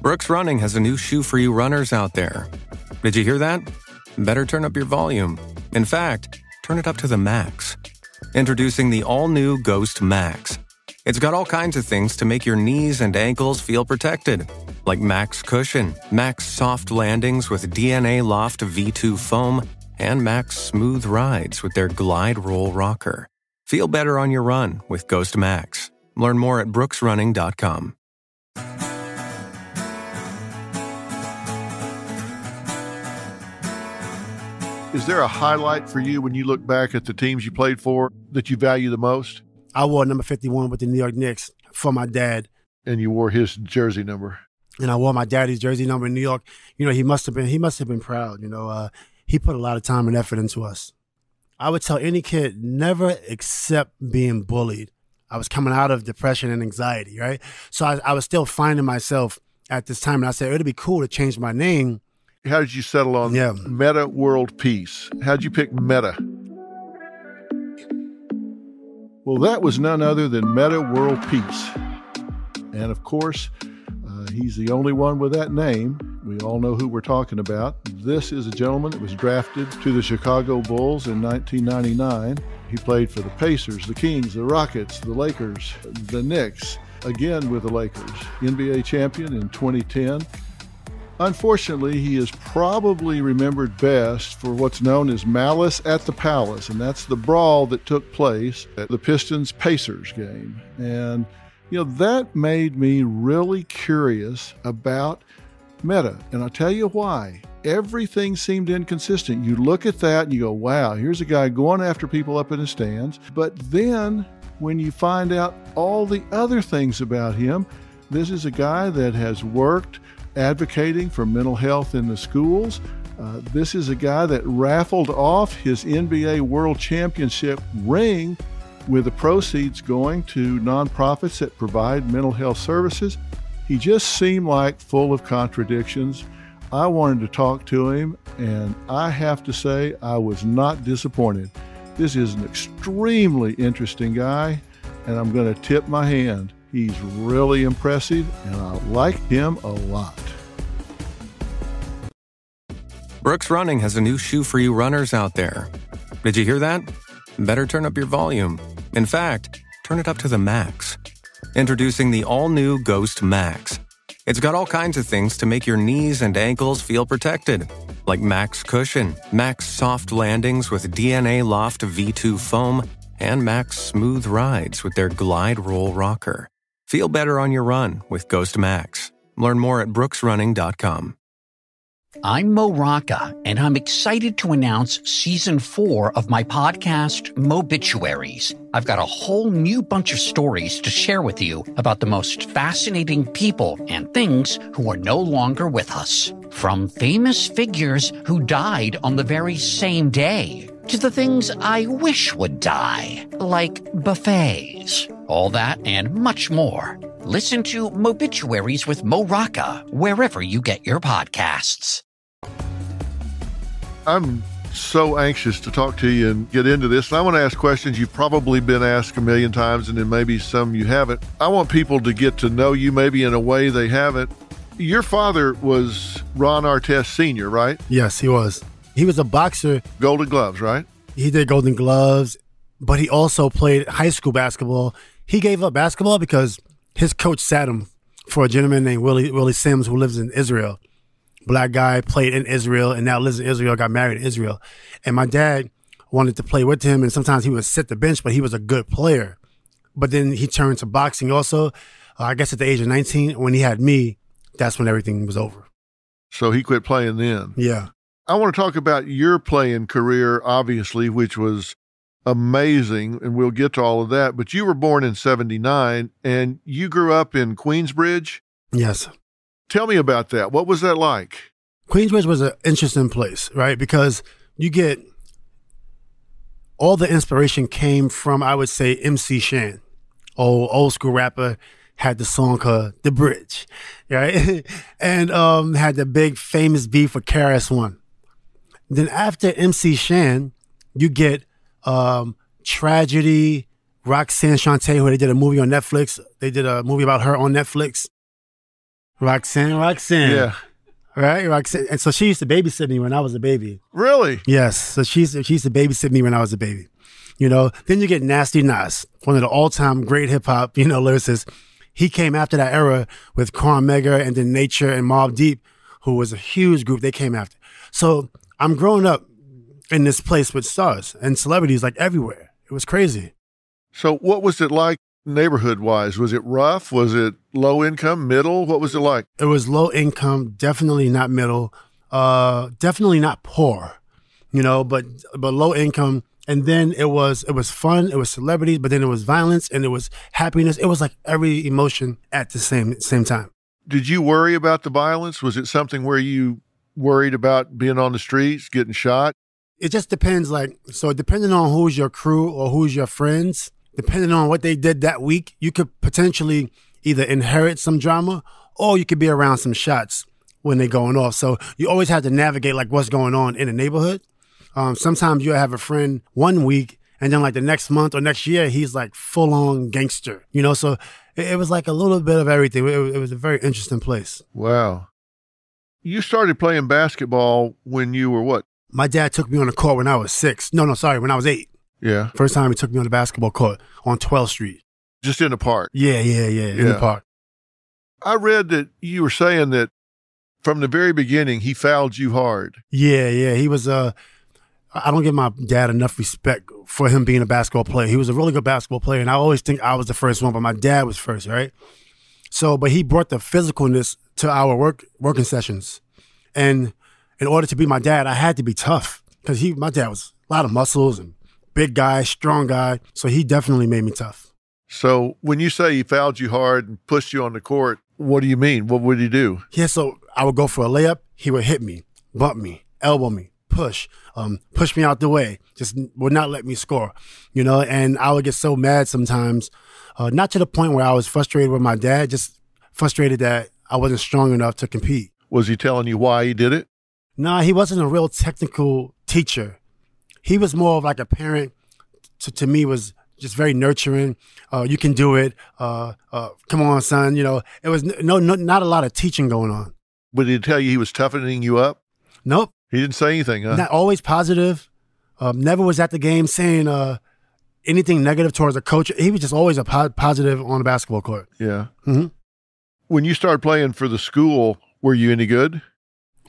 Brooks Running has a new shoe for you runners out there. Did you hear that? Better turn up your volume. In fact, turn it up to the max. Introducing the all-new Ghost Max. It's got all kinds of things to make your knees and ankles feel protected, like Max Cushion, Max Soft Landings with DNA Loft V2 foam, and Max Smooth Rides with their Glide Roll Rocker. Feel better on your run with Ghost Max. Learn more at brooksrunning.com. Is there a highlight for you when you look back at the teams you played for that you value the most? I wore number 51 with the New York Knicks for my dad. And you wore his jersey number. And I wore my daddy's jersey number in New York. You know, he must have been proud. You know, he put a lot of time and effort into us. I would tell any kid, never accept being bullied. I was coming out of depression and anxiety, right? So I was still finding myself at this time. And I said, it'd be cool to change my name. How did you settle on Metta World Peace? How did you pick Metta? Well, that was none other than Metta World Peace. And of course, he's the only one with that name. We all know who we're talking about. This is a gentleman that was drafted to the Chicago Bulls in 1999. He played for the Pacers, the Kings, the Rockets, the Lakers, the Knicks, again with the Lakers. NBA champion in 2010. Unfortunately, he is probably remembered best for what's known as Malice at the Palace, and that's the brawl that took place at the Pistons-Pacers game. And, you know, that made me really curious about Metta, and I'll tell you why. Everything seemed inconsistent. You look at that and you go, wow, here's a guy going after people up in the stands. But then when you find out all the other things about him, this is a guy that has worked advocating for mental health in the schools. This is a guy that raffled off his NBA World Championship ring with the proceeds going to nonprofits that provide mental health services. He just seemed like full of contradictions. I wanted to talk to him, and I have to say I was not disappointed. This is an extremely interesting guy, and I'm going to tip my hand. He's really impressive, and I like him a lot. Brooks Running has a new shoe for you runners out there. Did you hear that? Better turn up your volume. In fact, turn it up to the max. Introducing the all-new Ghost Max. It's got all kinds of things to make your knees and ankles feel protected, like Max Cushion, Max Soft Landings with DNA Loft V2 foam, and Max Smooth Rides with their Glide Roll Rocker. Feel better on your run with Ghost Max. Learn more at brooksrunning.com. I'm Mo Rocca, and I'm excited to announce Season 4 of my podcast, Mobituaries. I've got a whole new bunch of stories to share with you about the most fascinating people and things who are no longer with us. From famous figures who died on the very same day, to the things I wish would die, like buffets. All that and much more. Listen to Mobituaries with Mo Rocca wherever you get your podcasts. I'm so anxious to talk to you and get into this. And I want to ask questions you've probably been asked a million times, and then maybe some you haven't. I want people to get to know you maybe in a way they haven't. Your father was Ron Artest Sr., right? Yes, he was. He was a boxer. Golden Gloves, right? He did Golden Gloves, but he also played high school basketball. He gave up basketball because his coach sat him for a gentleman named Willie Sims, who lives in Israel. Black guy, played in Israel and now lives in Israel, got married in Israel. And my dad wanted to play with him, and sometimes he would sit the bench, but he was a good player. But then he turned to boxing also. I guess at the age of 19, when he had me, that's when everything was over. So he quit playing then? Yeah. I want to talk about your playing career, obviously, which was amazing, and we'll get to all of that. But you were born in 1979, and you grew up in Queensbridge? Yes. Tell me about that. What was that like? Queensbridge was an interesting place, right? Because you get all the inspiration came from, I would say, MC Shan, old school rapper, had the song called The Bridge, right? And had the big famous beef with KRS-One. Then after MC Shan, you get Tragedy, Roxanne Shante, who they did a movie on Netflix. They did a movie about her on Netflix. Roxanne. Yeah. Right? Roxanne. And so she used to babysit me when I was a baby. Really? Yes. So she used to babysit me when I was a baby. You know, then you get Nasty Nas, one of the all-time great hip-hop, lyricists. He came after that era with Corn Mega and then Nature and Mobb Deep, who was a huge group they came after. So I'm growing up in this place with stars and celebrities like everywhere. It was crazy. So what was it like neighborhood-wise? Was it rough? Was it low income, middle? What was it like? It was low income, definitely not middle, definitely not poor, but low income. And then it was fun, it was celebrities, but then it was violence and it was happiness. It was like every emotion at the same time. Did you worry about the violence? Was it something where you worried about being on the streets, getting shot? It just depends, so depending on who's your crew or who's your friends, depending on what they did that week, you could potentially either inherit some drama or you could be around some shots when they're going off. So you always have to navigate what's going on in the neighborhood. Sometimes you'll have a friend one week and then the next month or next year, he's full on gangster, so it was a little bit of everything. It was a very interesting place. Wow. You started playing basketball when you were what? My dad took me on the court when I was 6. When I was 8. Yeah. First time he took me on the basketball court on 12th Street. Just in the park? Yeah, in the park. I read that you were saying that from the very beginning, he fouled you hard. Yeah. He was, I don't give my dad enough respect for him being a basketball player. He was a really good basketball player, and I always think I was the first one, but my dad was first, right? So, but he brought the physicalness to our working sessions. And in order to be my dad, I had to be tough because my dad was a lot of muscles and big guy, strong guy. So he definitely made me tough. So when you say he fouled you hard and pushed you on the court, what do you mean? What would he do? Yeah, so I would go for a layup. He would hit me, bump me, elbow me, push me out the way, just would not let me score, and I would get so mad sometimes, not to the point where I was frustrated with my dad, just frustrated that I wasn't strong enough to compete. Was he telling you why he did it? No, he wasn't a real technical teacher. He was more of a parent to me, was just very nurturing. You can do it. Come on, son. It was not a lot of teaching going on. But did he tell you he was toughening you up? Nope. He didn't say anything, huh? Not always positive. Never was at the game saying anything negative towards a coach. He was just always a positive on the basketball court. Yeah. Mm-hmm. When you started playing for the school, were you any good?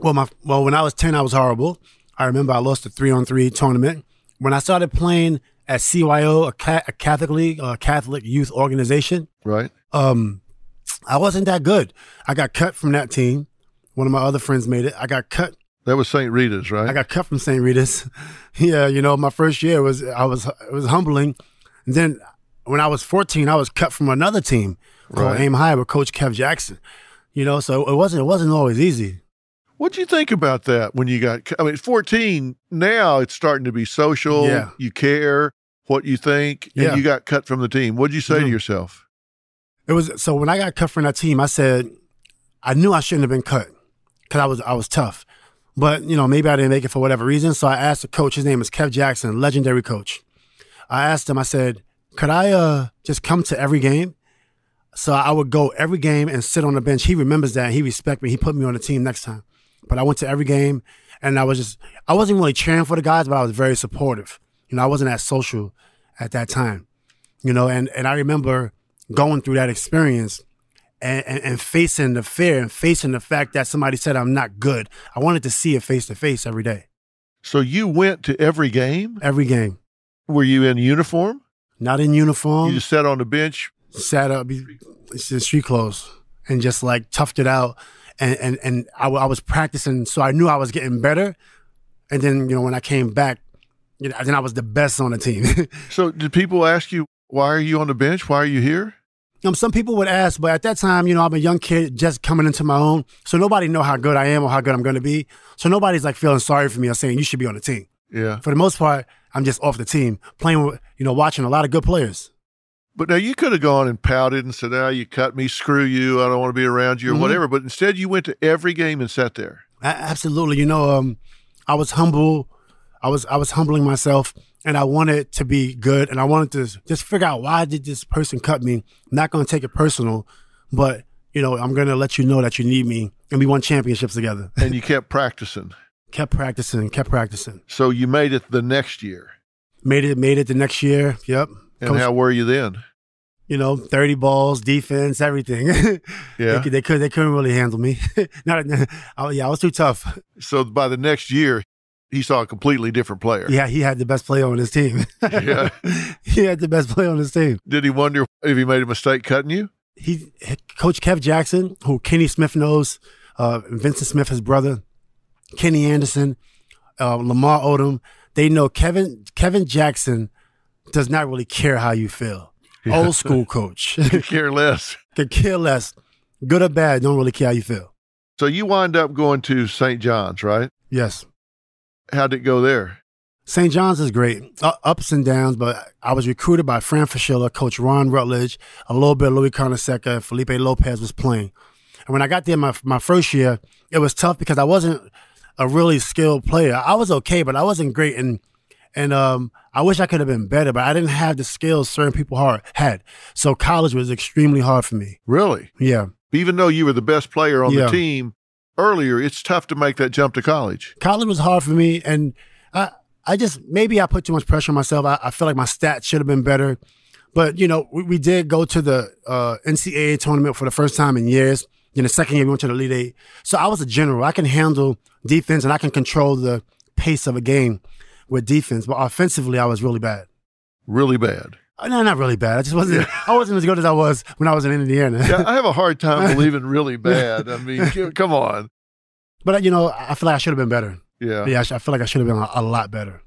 Well, when I was 10, I was horrible. I remember I lost a 3-on-3 tournament. When I started playing at CYO, a Catholic league, a Catholic youth organization, right? I wasn't that good. I got cut from that team. One of my other friends made it. I got cut. That was St. Rita's, right? I got cut from St. Rita's. Yeah, my first year it was humbling. And then when I was 14, I was cut from another team called Aim High with Coach Kev Jackson. So it wasn't always easy. What'd you think about that when you got, 14, now it's starting to be social. Yeah. You care what you think, and you got cut from the team. What'd you say to yourself? So when I got cut from that team, I said, I knew I shouldn't have been cut because I was tough. But, maybe I didn't make it for whatever reason. So I asked the coach, his name is Kev Jackson, legendary coach. I asked him, I said, could I just come to every game? So I would go every game and sit on the bench. He remembers that. He respects me. He put me on the team next time. But I went to every game, and I wasn't really cheering for the guys, but I was very supportive. I wasn't as social at that time, and I remember going through that experience and facing the fear and facing the fact that somebody said I'm not good. I wanted to see it face to face every day. So you went to every game? Every game. Were you in uniform? Not in uniform. You just sat on the bench? Sat up, it's in street clothes, and just toughed it out. And I was practicing, so I knew I was getting better. And then, when I came back, then I was the best on the team. So did people ask you, why are you on the bench? Why are you here? Some people would ask, but at that time, I'm a young kid just coming into my own. So nobody know how good I am or how good I'm going to be. So nobody's feeling sorry for me or saying you should be on the team. Yeah. For the most part, I'm just off the team, playing with, watching a lot of good players. But now you could have gone and pouted and said, you cut me, screw you, I don't want to be around you or whatever. But instead you went to every game and sat there. Absolutely. I was humble. I was humbling myself, and I wanted to be good, and I wanted to just figure out, why did this person cut me? I'm not going to take it personal, but I'm going to let you know that you need me. And we won championships together. And you kept practicing. Kept practicing. So you made it the next year. Made it the next year. Yep. And how were you then? 30 balls, defense, everything. Yeah. they couldn't really handle me. I was too tough. So by the next year, he saw a completely different player. Yeah, he had the best player on his team. Yeah. He had the best player on his team. Did he wonder if he made a mistake cutting you? Coach Kev Jackson, who Kenny Smith knows, Vincent Smith, his brother, Kenny Anderson, Lamar Odom, they know Kevin Jackson does not really care how you feel. Yeah. Old school coach. Could care less. Could care less. Good or bad, don't really care how you feel. So you wind up going to St. John's, right? Yes. How'd it go there? St. John's is great. Ups and downs, but I was recruited by Fran Fraschilla, Coach Ron Rutledge, a little bit of Louis Carneseca, Felipe Lopez was playing. And when I got there my first year, it was tough because I wasn't a really skilled player. I was okay, but I wasn't great. And I wish I could have been better, but I didn't have the skills certain people had. So college was extremely hard for me. Really? Yeah. Even though you were the best player on the team earlier, it's tough to make that jump to college. College was hard for me, and maybe I put too much pressure on myself. I feel like my stats should have been better. But, we did go to the NCAA tournament for the first time in years. In the second year, we went to the Elite Eight. So I was a general. I can handle defense, and I can control the pace of a game with defense. But offensively, I was really bad. Really bad? No, not really bad. I wasn't as good as I was when I was in Indiana. Yeah, I have a hard time believing really bad. I mean, come on. But, I feel like I should have been better. Yeah. Yeah, I feel like I should have been a lot better.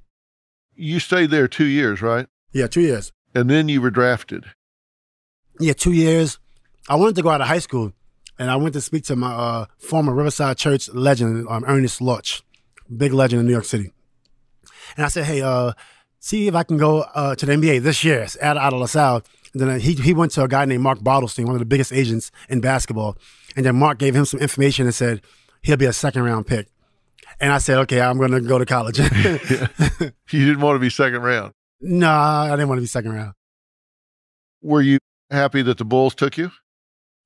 You stayed there 2 years, right? Yeah, 2 years. And then you were drafted. Yeah, 2 years. I wanted to go out of high school, and I went to speak to my former Riverside Church legend, Ernest Lorch, big legend in New York City. And I said, hey, see if I can go to the NBA this year out of LaSalle. And then he went to a guy named Mark Bartlestein, one of the biggest agents in basketball. And then Mark gave him some information and said he'll be a second-round pick. And I said, okay, I'm going to go to college. You didn't want to be second round? No, I didn't want to be second round. Were you happy that the Bulls took you?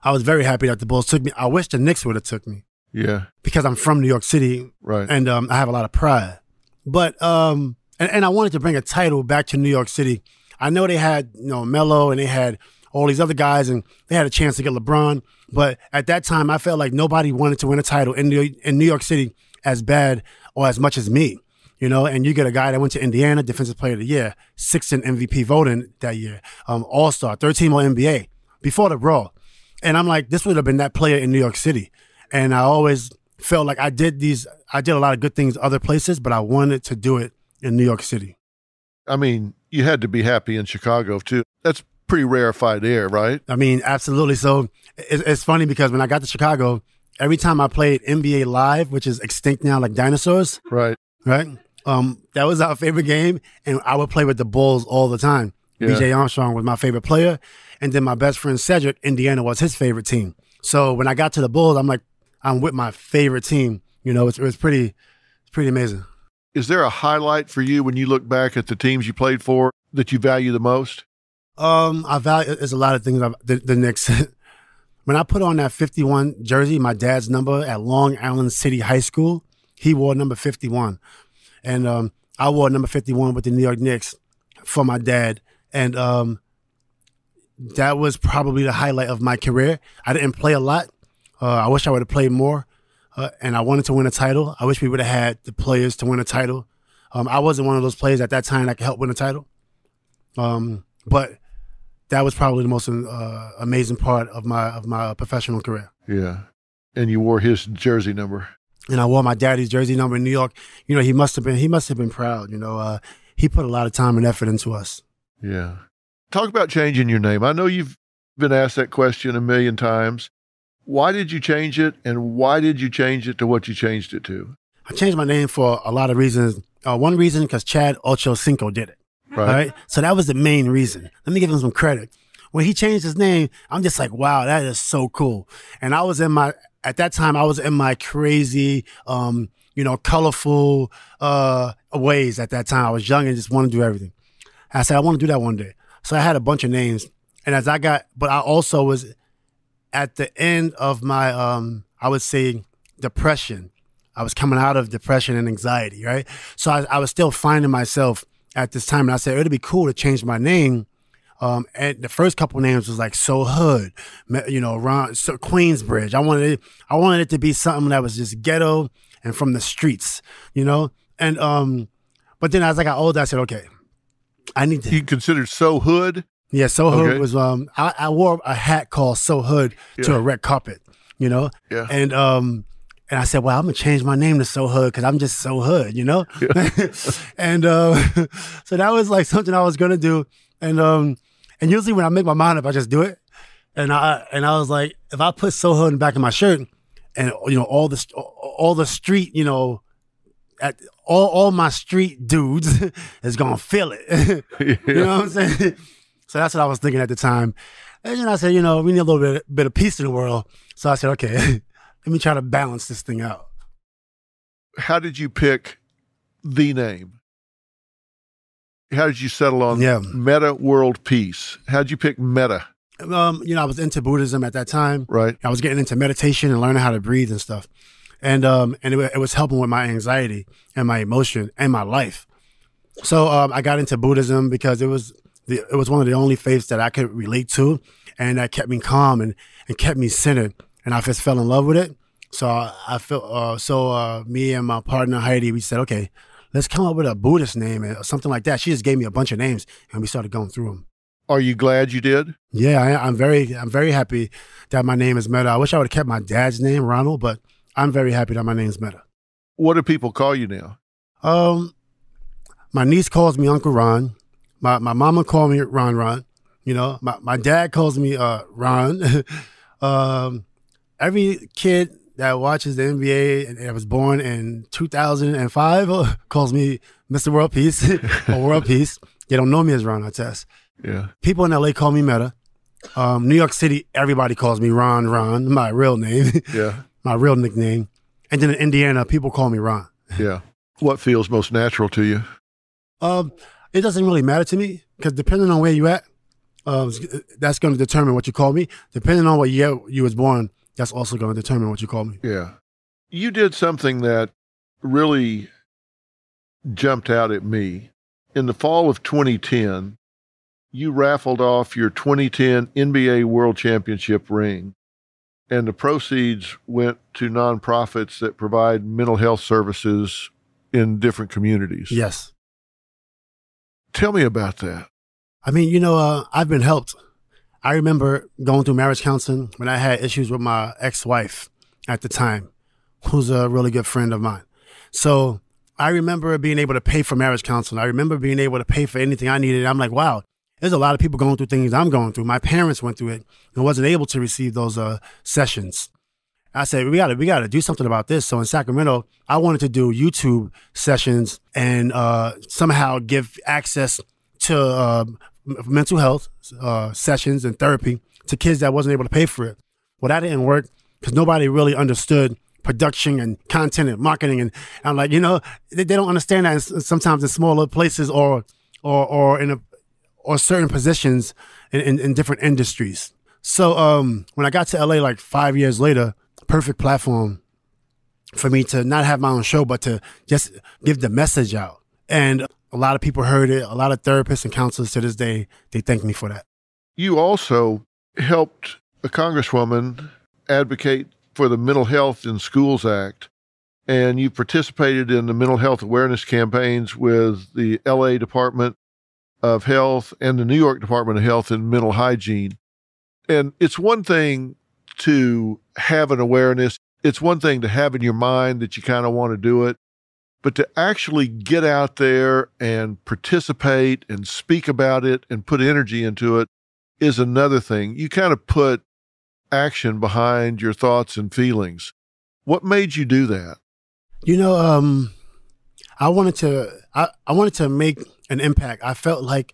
I was very happy that the Bulls took me. I wish the Knicks would have took me. Yeah. Because I'm from New York City. Right. And I have a lot of pride. But, and I wanted to bring a title back to New York City. I know they had, Melo, and they had all these other guys, and they had a chance to get LeBron. But at that time, I felt like nobody wanted to win a title in New York City as bad or as much as me, and you get a guy that went to Indiana, Defensive Player of the Year, 6th in MVP voting that year, All-Star, 13 All NBA, before the Brawl. And I'm like, this would have been that player in New York City. And I always felt like I did a lot of good things other places, but I wanted to do it in New York City. I mean, you had to be happy in Chicago too. That's pretty rarefied air, right? I mean, absolutely. So it's funny because when I got to Chicago, every time I played NBA Live, which is extinct now like dinosaurs. Right. That was our favorite game, and I would play with the Bulls all the time. Yeah. B.J. Armstrong was my favorite player, and then my best friend Cedric, Indiana, was his favorite team. So when I got to the Bulls, I'm like, I'm with my favorite team. It was pretty amazing. Is there a highlight for you when you look back at the teams you played for that you value the most? I value, there's a lot of things. The Knicks. When I put on that 51 jersey, my dad's number at Long Island City High School, he wore number 51. And I wore number 51 with the New York Knicks for my dad. And that was probably the highlight of my career. I didn't play a lot. I wish I would have played more. And I wanted to win a title. I wish we would have had the players to win a title. I wasn't one of those players at that time that could help win a title. But that was probably the most amazing part of my professional career. Yeah. And you wore his jersey number. And I wore my daddy's jersey number in New York. He must have been proud. He put a lot of time and effort into us. Yeah. Talk about changing your name. I know you've been asked that question a million times. Why did you change it, and why did you change it to what you changed it to? I changed my name for a lot of reasons. One reason, because Chad Ochocinco did it. Right. So that was the main reason. Let me give him some credit. When he changed his name, I'm just like, wow, that is so cool. And at that time, I was in my crazy, colorful ways at that time. I was young and just wanted to do everything. I said, I want to do that one day. So I had a bunch of names. And but I also was at the end of my, I would say, depression. I was coming out of depression and anxiety, right? So I was still finding myself at this time. And I said, it'd be cool to change my name. And the first couple names was like So Hood, Ron, so Queensbridge. I wanted it to be something that was just ghetto and from the streets, And but then as I got older, I said, okay, I need to. You considered So Hood? Yeah, So Hood was. I wore a hat called So Hood to a red carpet, Yeah. And I said, well, I'm gonna change my name to So Hood because I'm just so hood, Yeah. And so that was like something I was gonna do, and usually when I make my mind up, I just do it. And I was like, if I put So Hood in the back of my shirt, and all the street, at all my street dudes is gonna feel it. You know what I'm saying? So that's what I was thinking at the time. And then I said, we need a little bit of peace in the world. So I said, okay, let me try to balance this thing out. How did you pick the name? How did you settle on Metta World Peace? How did you pick Metta? I was into Buddhism at that time. Right. I was getting into meditation and learning how to breathe and stuff. And it was helping with my anxiety and my emotion and my life. So I got into Buddhism because it was one of the only faiths that I could relate to, and that kept me calm and kept me centered. And I just fell in love with it. So I felt me and my partner Heidi, we said, okay, let's come up with a Buddhist name or something like that. She just gave me a bunch of names, and we started going through them. Are you glad you did? Yeah, I'm very happy that my name is Metta. I wish I would have kept my dad's name, Ronald, but I'm very happy that my name is Metta. What do people call you now? My niece calls me Uncle Ron. My mama called me Ron. My dad calls me Ron. Every kid that watches the NBA and that was born in 2005 calls me Mr. World Peace or World Peace. They don't know me as Ron Artest. Yeah. People in LA call me Metta. New York City, everybody calls me Ron, my real name. Yeah. My real nickname. And then in Indiana, people call me Ron. Yeah. What feels most natural to you? It doesn't really matter to me because depending on where you at, that's going to determine what you call me. Depending on what year you was born, that's also going to determine what you call me. Yeah. You did something that really jumped out at me. In the fall of 2010, you raffled off your 2010 NBA World Championship ring, and the proceeds went to nonprofits that provide mental health services in different communities. Yes. Tell me about that. I mean, I've been helped. I remember going through marriage counseling when I had issues with my ex-wife at the time, who's a really good friend of mine. So I remember being able to pay for marriage counseling. I remember being able to pay for anything I needed. I'm like, wow, there's a lot of people going through things I'm going through. My parents went through it and wasn't able to receive those sessions. I said, we gotta do something about this. So in Sacramento, I wanted to do YouTube sessions and somehow give access to mental health sessions and therapy to kids that wasn't able to pay for it. Well, that didn't work because nobody really understood production and content and marketing. And I'm like, they don't understand that sometimes in smaller places or certain positions in different industries. So when I got to LA like 5 years later, perfect platform for me to not have my own show, but to just give the message out. And a lot of people heard it. A lot of therapists and counselors to this day, they thank me for that. You also helped a congresswoman advocate for the Mental Health in Schools Act, and you participated in the mental health awareness campaigns with the LA Department of Health and the New York Department of Health and Mental Hygiene. And it's one thing to have an awareness. It's one thing to have in your mind that you kind of want to do it. But to actually get out there and participate and speak about it and put energy into it is another thing. You kind of put action behind your thoughts and feelings. What made you do that? I wanted to make an impact. I felt like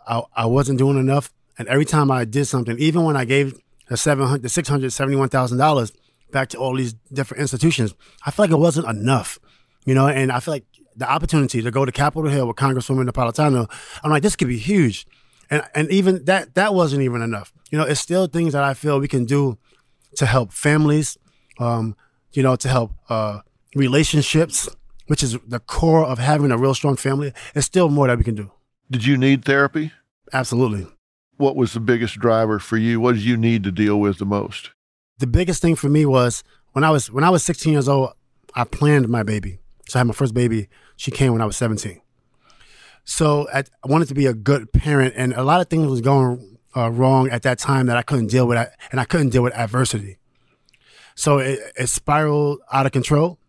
I wasn't doing enough. And every time I did something, even when I gave the $671,000 back to all these different institutions, I felt like it wasn't enough. And I feel like the opportunity to go to Capitol Hill with Congresswoman Napolitano, I'm like, this could be huge. And even that wasn't even enough. It's still things that I feel we can do to help families, to help relationships, which is the core of having a real strong family. There's still more that we can do. Did you need therapy? Absolutely. What was the biggest driver for you? What did you need to deal with the most? The biggest thing for me was when I was 16 years old, I planned my baby. So I had my first baby. She came when I was 17. So I wanted to be a good parent, and a lot of things was going wrong at that time that I couldn't deal with, and I couldn't deal with adversity. So it spiraled out of control,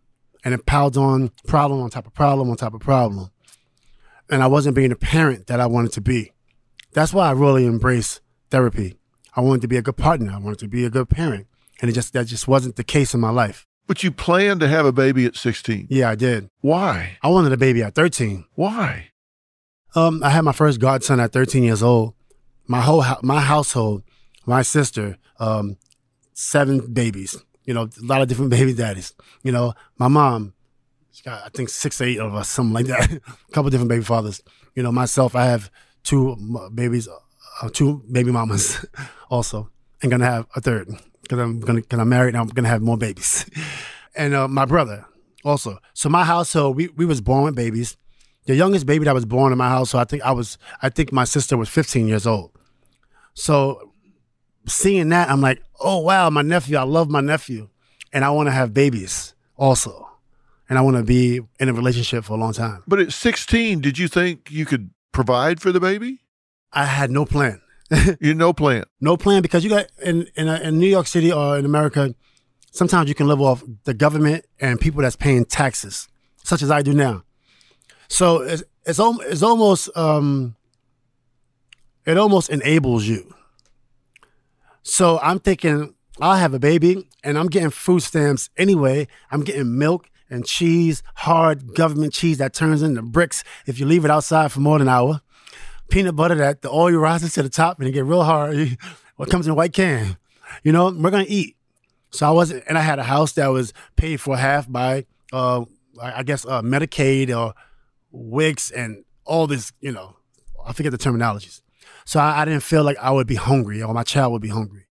and it piled on problem on top of problem on top of problem. And I wasn't being the parent that I wanted to be. That's why I really embraced therapy. I wanted to be a good partner. I wanted to be a good parent. And that just wasn't the case in my life. But you planned to have a baby at 16. Yeah, I did. Why? I wanted a baby at 13. Why? I had my first godson at 13 years old. My household, my sister, 7 babies. A lot of different baby daddies. My mom, she got, I think 6 or 8 of us, something like that. A couple different baby fathers. Myself, I have 2 babies, 2 baby mamas also, and gonna have a third because I'm married and I'm gonna have more babies. And my brother also. So my household, we was born with babies. The youngest baby that was born in my household, I think my sister was 15 years old. So seeing that, I'm like, oh wow, my nephew, I love my nephew, and I want to have babies also, and I want to be in a relationship for a long time. But at 16, did you think you could provide for the baby? I had no plan. You had no plan? No plan, because you got in New York City or in America, sometimes you can live off the government and people that's paying taxes, such as I do now. So it's almost it almost enables you. So I'm thinking I'll have a baby and I'm getting food stamps anyway. I'm getting milk and cheese, hard government cheese that turns into bricks if you leave it outside for more than an hour. Peanut butter that the oil rises to the top and it get real hard. What comes in a white can. We're going to eat. So I had a house that was paid for half by, I guess, Medicaid or WICs and all this, I forget the terminologies. So I didn't feel like I would be hungry or my child would be hungry.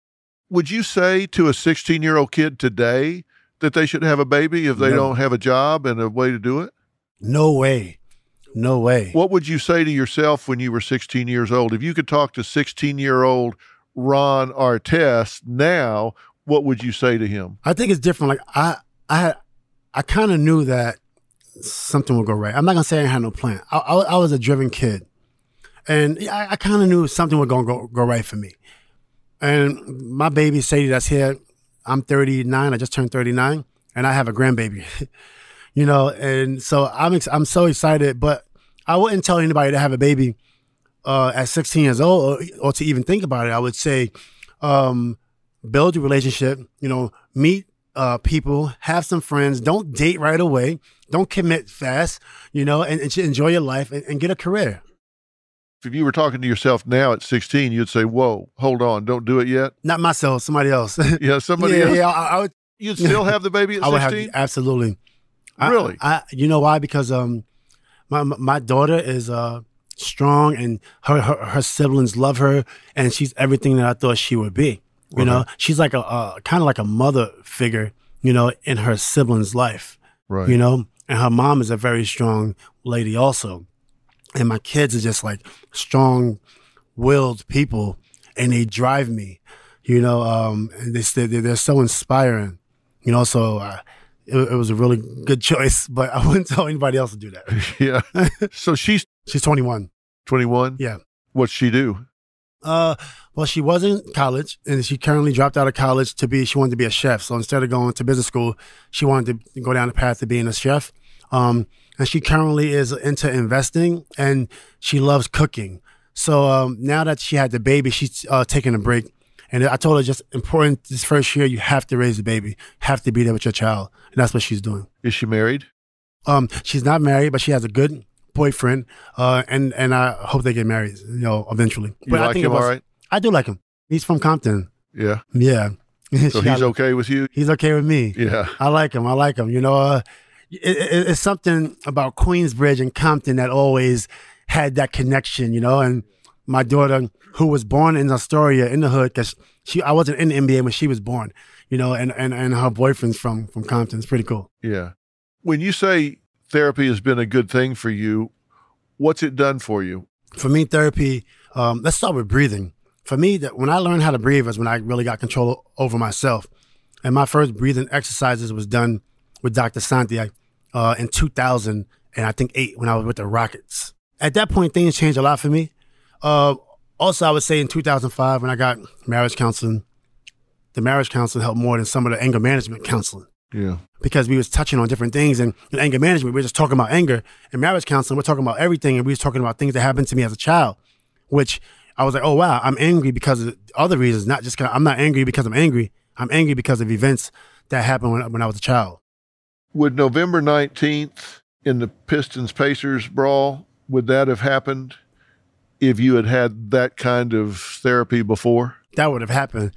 Would you say to a 16-year-old kid today that they should have a baby if they don't have a job and a way to do it? No way. No way. What would you say to yourself when you were 16 years old? If you could talk to 16-year-old Ron Artest now, what would you say to him? I think it's different. Like I kind of knew that something would go right. I'm not going to say I had no plan. I was a driven kid. And I kind of knew something was going to go right for me. And my baby, Sadie, that's here, I'm 39. I just turned 39. And I have a grandbaby. And so I'm so excited. But I wouldn't tell anybody to have a baby at 16 years old or to even think about it. I would say build a relationship, meet people, have some friends. Don't date right away. Don't commit fast, and enjoy your life and get a career. If you were talking to yourself now at 16, you'd say, whoa, hold on, don't do it yet? Not myself, somebody else. Yeah, somebody else? Yeah, I would. You'd still have the baby at 16? I would have, absolutely. Really? You know why? Because my daughter is strong and her siblings love her and she's everything that I thought she would be. She's like a kind of like a mother figure, in her siblings' life. Right. And her mom is a very strong lady also. And my kids are just like strong-willed people, and they drive me, and they're so inspiring, So it was a really good choice, but I wouldn't tell anybody else to do that. Yeah. So she's 21. 21? Yeah. What's she do? Well, she was in college, and she currently dropped out of college she wanted to be a chef. So instead of going to business school, she wanted to go down the path to being a chef. And she currently is into investing, and she loves cooking. So now that she had the baby, she's taking a break. And I told her just important this first year, you have to raise the baby, have to be there with your child. And that's what she's doing. Is she married? She's not married, but she has a good boyfriend. And I hope they get married, eventually. But I think him all right? I do like him. He's from Compton. Yeah. Yeah. So he's okay with you? He's okay with me. Yeah. I like him. It's something about Queensbridge and Compton that always had that connection, and my daughter, who was born in Astoria in the hood, because I wasn't in the NBA when she was born, you know, and her boyfriend's from Compton. It's pretty cool. Yeah. When you say therapy has been a good thing for you, what's it done for you? For me, therapy, let's start with breathing. For me, when I learned how to breathe is when I really got control over myself. And my first breathing exercises was done with Dr. Santi in 2000 and I think 8 when I was with the Rockets. At that point, things changed a lot for me. Also, I would say in 2005 when I got marriage counseling, the marriage counseling helped more than some of the anger management counseling. Yeah. Because we was touching on different things. And in anger management, we were just talking about anger. In marriage counseling, we're talking about everything. And we was talking about things that happened to me as a child, which I was like, oh, wow, I'm angry because of other reasons, not just I'm not angry because I'm angry. I'm angry because of events that happened when I was a child. Would November 19th in the Pistons-Pacers brawl, would that have happened if you had had that kind of therapy before? That would have happened.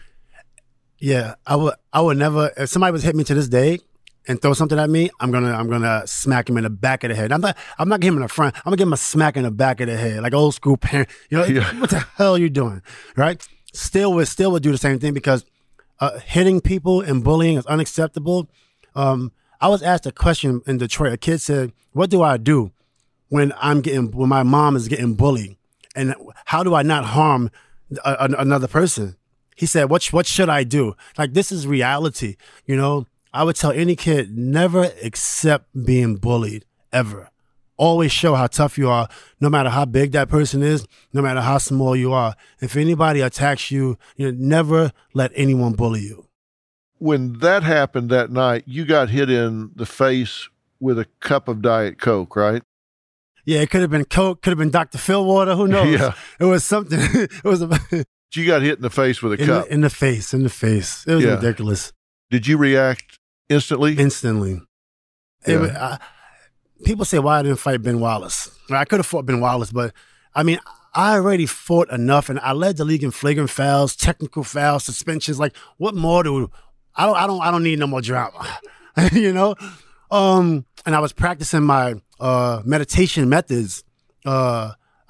Yeah, I would never. If somebody was hit me to this day and throw something at me, I'm gonna smack him in the back of the head. I'm not gonna give him in the front. I'm gonna give him a smack in the back of the head, like old school parent. You know, yeah. What the hell are you doing, right? Still would do the same thing because hitting people and bullying is unacceptable. I was asked a question in Detroit. A kid said, "What do I do when my mom is getting bullied, and how do I not harm another person?" He said, what should I do? Like, this is reality. You know, I would tell any kid, never accept being bullied, ever. Always show how tough you are, no matter how big that person is, no matter how small you are. If anybody attacks you, never let anyone bully you. When that happened that night, you got hit in the face with a cup of Diet Coke, right? Yeah, it could have been Coke, could have been Dr. Philwater, who knows? Yeah. It was something. It was You got hit in the face with a cup. In the face. It was ridiculous. Did you react instantly? Instantly. Yeah. People say, why I didn't fight Ben Wallace? I could have fought Ben Wallace, but I mean, I already fought enough, and I led the league in flagrant fouls, technical fouls, suspensions. Like, what more I don't need no more drama, you know? And I was practicing my meditation methods.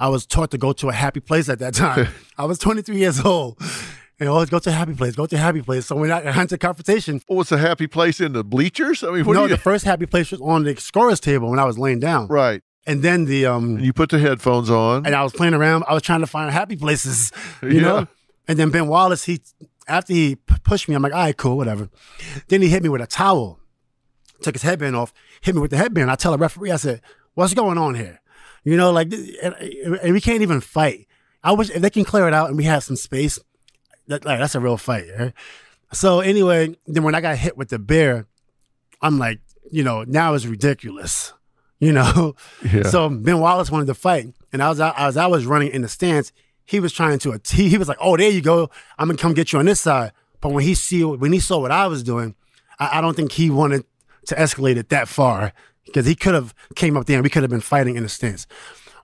I was taught to go to a happy place at that time. I was 23 years old. And always go to a happy place, go to a happy place. So when I got into confrontation. Oh, what's a happy place in the bleachers? I mean, the first happy place was on the scorer's table when I was laying down. Right. And then and you put the headphones on. And I was playing around. I was trying to find happy places, you know? And then Ben Wallace, after he pushed me, I'm like, all right, cool, whatever. Then he hit me with a towel, took his headband off, hit me with the headband. I tell the referee, I said, what's going on here? You know, like, and we can't even fight. I wish if they can clear it out and we have some space, that's a real fight. Right? So anyway, then when I got hit with the beer, I'm like, now it's ridiculous, Yeah. So Ben Wallace wanted to fight, and as I was running in the stance, he was trying to he was like, oh, there you go, I'm gonna come get you on this side. But when he saw what I was doing, I don't think he wanted to escalate it that far. Because he could have came up there and we could have been fighting in a stance.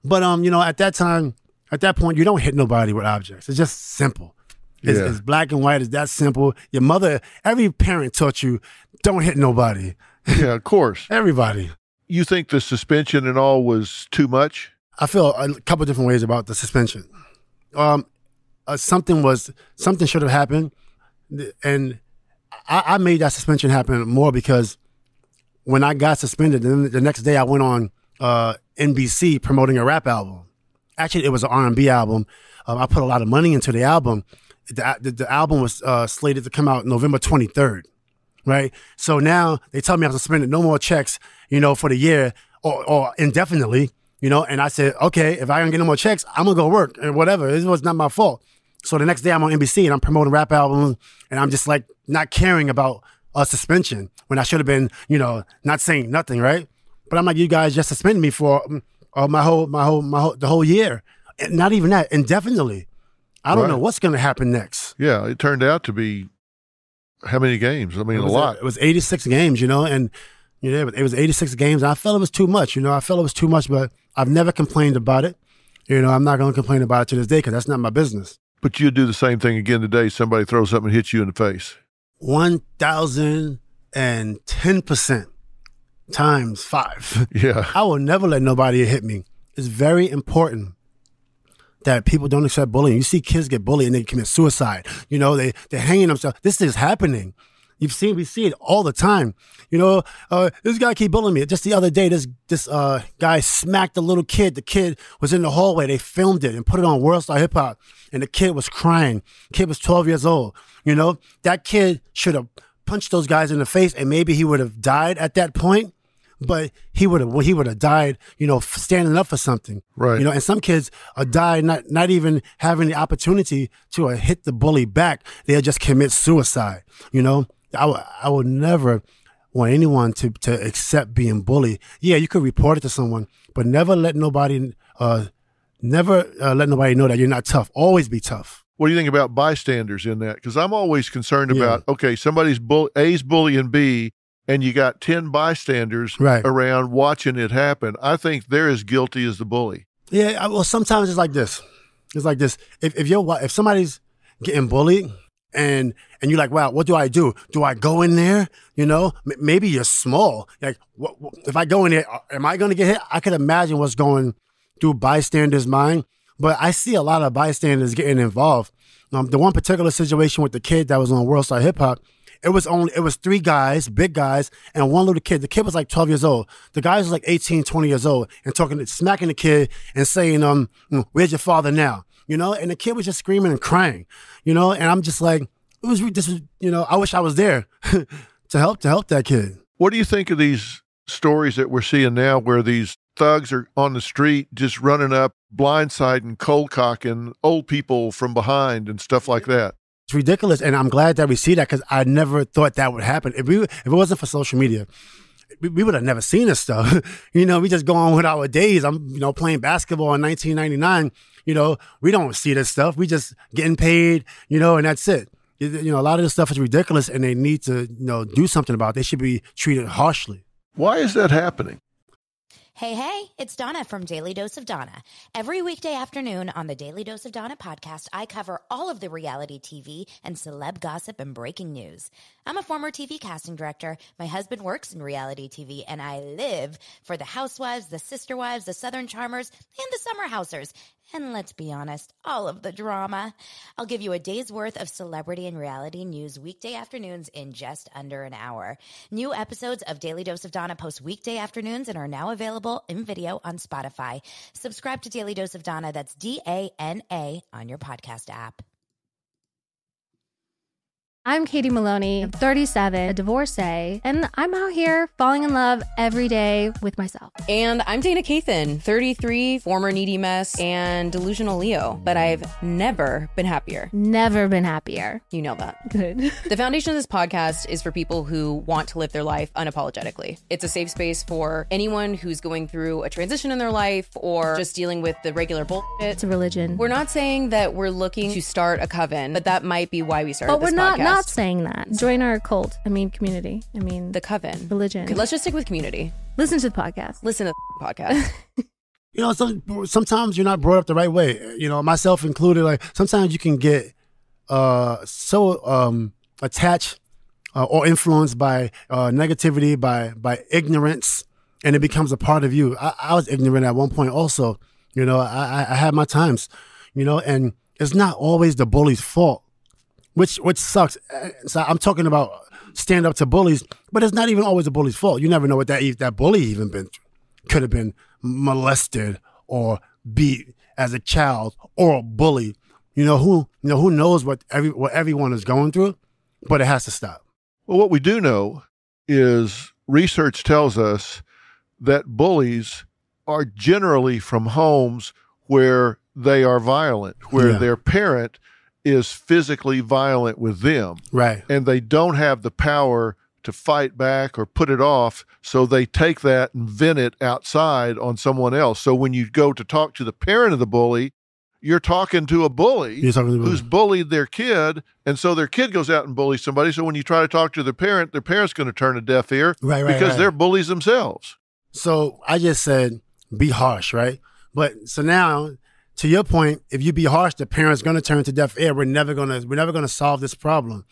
But, at that point, you don't hit nobody with objects. It's just simple. It's black and white. It's that simple. Your mother, every parent taught you, don't hit nobody. Yeah, of course. Everybody. You think the suspension and all was too much? I feel a couple different ways about the suspension. Something should have happened. And I made that suspension happen more because when I got suspended, then the next day I went on NBC promoting a rap album. Actually, it was an R&B album. I put a lot of money into the album. The album was slated to come out November 23rd, right? So now they tell me I'm suspended, no more checks, for the year or indefinitely, and I said, okay, if I don't get no more checks, I'm going to go work or whatever. It was not my fault. So the next day I'm on NBC and I'm promoting rap albums and I'm just like not caring about a suspension when I should have been, not saying nothing, right? But I'm like, you guys just suspended me for the whole year. And not even that, indefinitely. I don't know what's going to happen next. Yeah, it turned out to be how many games? I mean, a lot. It was 86 games, and it was 86 games. And I felt it was too much, I felt it was too much, but I've never complained about it. I'm not going to complain about it to this day because that's not my business. But you'd do the same thing again today. Somebody throws something and hits you in the face. 1,010% times 5. Yeah. I will never let nobody hit me. It's very important that people don't accept bullying. You see kids get bullied and they commit suicide. You know, they're hanging themselves. This is happening. We see it all the time. You know, this guy keep bullying me. Just the other day, this guy smacked a little kid. The kid was in the hallway. They filmed it and put it on World Star Hip Hop, and the kid was crying. Kid was 12 years old. You know, that kid should have punched those guys in the face, and maybe he would have died at that point. But he would have died, you know, standing up for something. Right. You know, and some kids die not even having the opportunity to hit the bully back. They'll just commit suicide. You know, I would never want anyone to accept being bullied. Yeah, you could report it to someone, but never let nobody know that you're not tough. Always be tough. What do you think about bystanders in that? Because I'm always concerned about, okay, somebody's A's bullying B, and you got 10 bystanders around watching it happen. I think they're as guilty as the bully. Yeah, well, sometimes it's like this. If somebody's getting bullied and you're like, wow, what do I do? Do I go in there? You know, maybe you're small. Like, if I go in there, am I going to get hit? I could imagine what's going through bystanders' mind. But I see a lot of bystanders getting involved. The one particular situation with the kid that was on World Star Hip Hop, it was 3 guys, big guys, and one little kid. The kid was like 12 years old. The guy was like 18, 20 years old, and smacking the kid and saying, where's your father now? You know, and the kid was just screaming and crying, you know, and I'm just like, I wish I was there to help that kid. What do you think of these stories that we're seeing now where these thugs are on the street just running up, blindsiding, cold cocking old people from behind and stuff like that? It's ridiculous, and I'm glad that we see that because I never thought that would happen. If it wasn't for social media, we would have never seen this stuff. You know, we just go on with our days. I'm, playing basketball in 1999. You know, we don't see this stuff. We just getting paid, and that's it. A lot of this stuff is ridiculous, and they need to, do something about it. They should be treated harshly. Why is that happening? Hey, it's Donna from Daily Dose of Donna. Every weekday afternoon on the Daily Dose of Donna podcast, I cover all of the reality TV and celeb gossip and breaking news. I'm a former TV casting director. My husband works in reality TV, and I live for the Housewives, the Sister Wives, the Southern Charmers, and the Summer Housers. And let's be honest, all of the drama. I'll give you a day's worth of celebrity and reality news weekday afternoons in just under an hour. New episodes of Daily Dose of Donna post weekday afternoons and are now available in video on Spotify. Subscribe to Daily Dose of Donna, that's DANA, on your podcast app. I'm Katie Maloney, I'm 37, a divorcee, and I'm out here falling in love every day with myself. And I'm Dana Cathan, 33, former needy mess, and delusional Leo, but I've never been happier. Never been happier. You know that. Good. The foundation of this podcast is for people who want to live their life unapologetically. It's a safe space for anyone who's going through a transition in their life or just dealing with the regular bullshit. It's a religion. We're not saying that we're looking to start a coven, but that might be why we started this podcast. But we're not saying that. Join our cult. Community. The coven. Religion. Okay, let's just stick with community. Listen to the podcast. Listen to the podcast. Sometimes you're not brought up the right way. Myself included. Like sometimes you can get so attached or influenced by negativity, by ignorance, and it becomes a part of you. I was ignorant at one point also. I had my times. And it's not always the bully's fault. Which sucks. So I'm talking about stand up to bullies, but it's not even always the bully's fault. You never know what that bully even been through. Could have been molested or beat as a child or a bully. Who knows what everyone is going through, but it has to stop. Well, what we do know is research tells us that bullies are generally from homes where they are violent, where their parent is physically violent with them. Right. And they don't have the power to fight back or put it off, so they take that and vent it outside on someone else. So when you go to talk to the parent of the bully, you're talking to a bully who's bullied their kid, and so their kid goes out and bullies somebody. So when you try to talk to their parent's going to turn a deaf ear because they're bullies themselves. So I just said, be harsh, right? But so now, to your point, if you be harsh, the parent's going to turn to deaf ear. We're never going to solve this problem.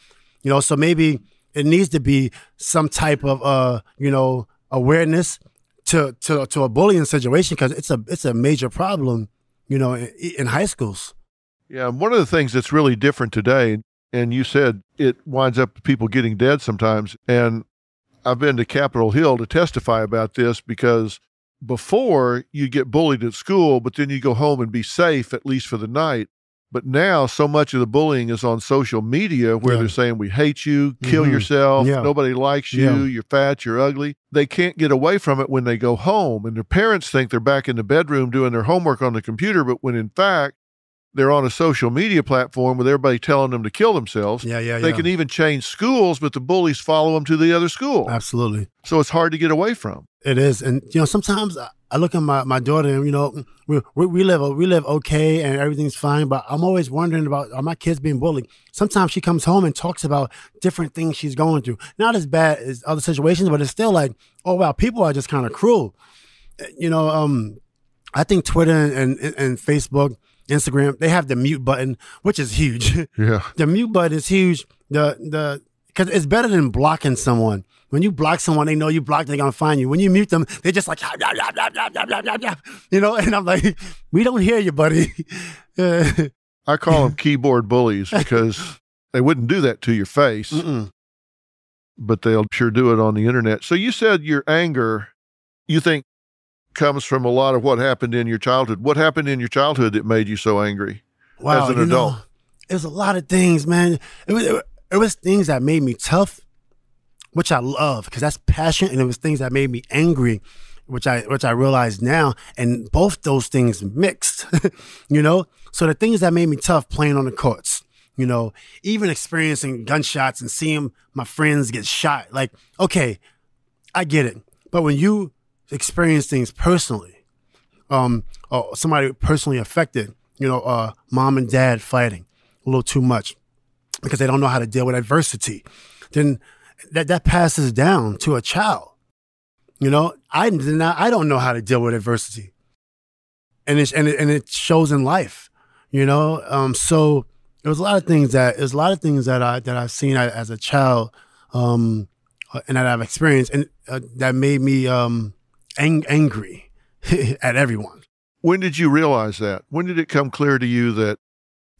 So maybe it needs to be some type of awareness to a bullying situation, because it's a major problem in high schools. Yeah, one of the things that's really different today, and you said it winds up people getting dead sometimes, and I've been to Capitol Hill to testify about this because before you get bullied at school, but then you go home and be safe, at least for the night. But now so much of the bullying is on social media where they're saying, we hate you, kill yourself, nobody likes you, you're fat, you're ugly. They can't get away from it when they go home. And their parents think they're back in the bedroom doing their homework on the computer, but when in fact, they're on a social media platform with everybody telling them to kill themselves. They can even change schools, but the bullies follow them to the other school. Absolutely. So it's hard to get away from. It is. And, sometimes I look at my daughter and, we live okay and everything's fine, but I'm always wondering about, are my kids being bullied? Sometimes she comes home and talks about different things she's going through. Not as bad as other situations, but it's still like, oh, wow, people are just kind of cruel. I think Twitter and Facebook, Instagram, they have the mute button, which is huge. Yeah. The mute button is huge. Because it's better than blocking someone. When you block someone, they know you blocked, they're going to find you. When you mute them, they're just like, and I'm like, we don't hear you, buddy. I call them keyboard bullies because they wouldn't do that to your face, but they'll sure do it on the internet. So you said your anger, you think, comes from a lot of what happened in your childhood. What happened in your childhood that made you so angry as an adult? It was a lot of things, man. It was things that made me tough, which I love because that's passion, and it was things that made me angry, which I realize now, and both those things mixed, So the things that made me tough, playing on the courts, even experiencing gunshots and seeing my friends get shot. Like, okay, I get it, but when you experience things personally, or somebody personally affected, mom and dad fighting a little too much because they don't know how to deal with adversity, then that passes down to a child. I don't know how to deal with adversity, and it shows in life. So it was a lot of things that I've seen as a child, and that I've experienced, and that made me angry at everyone. When did you realize that? When did it come clear to you that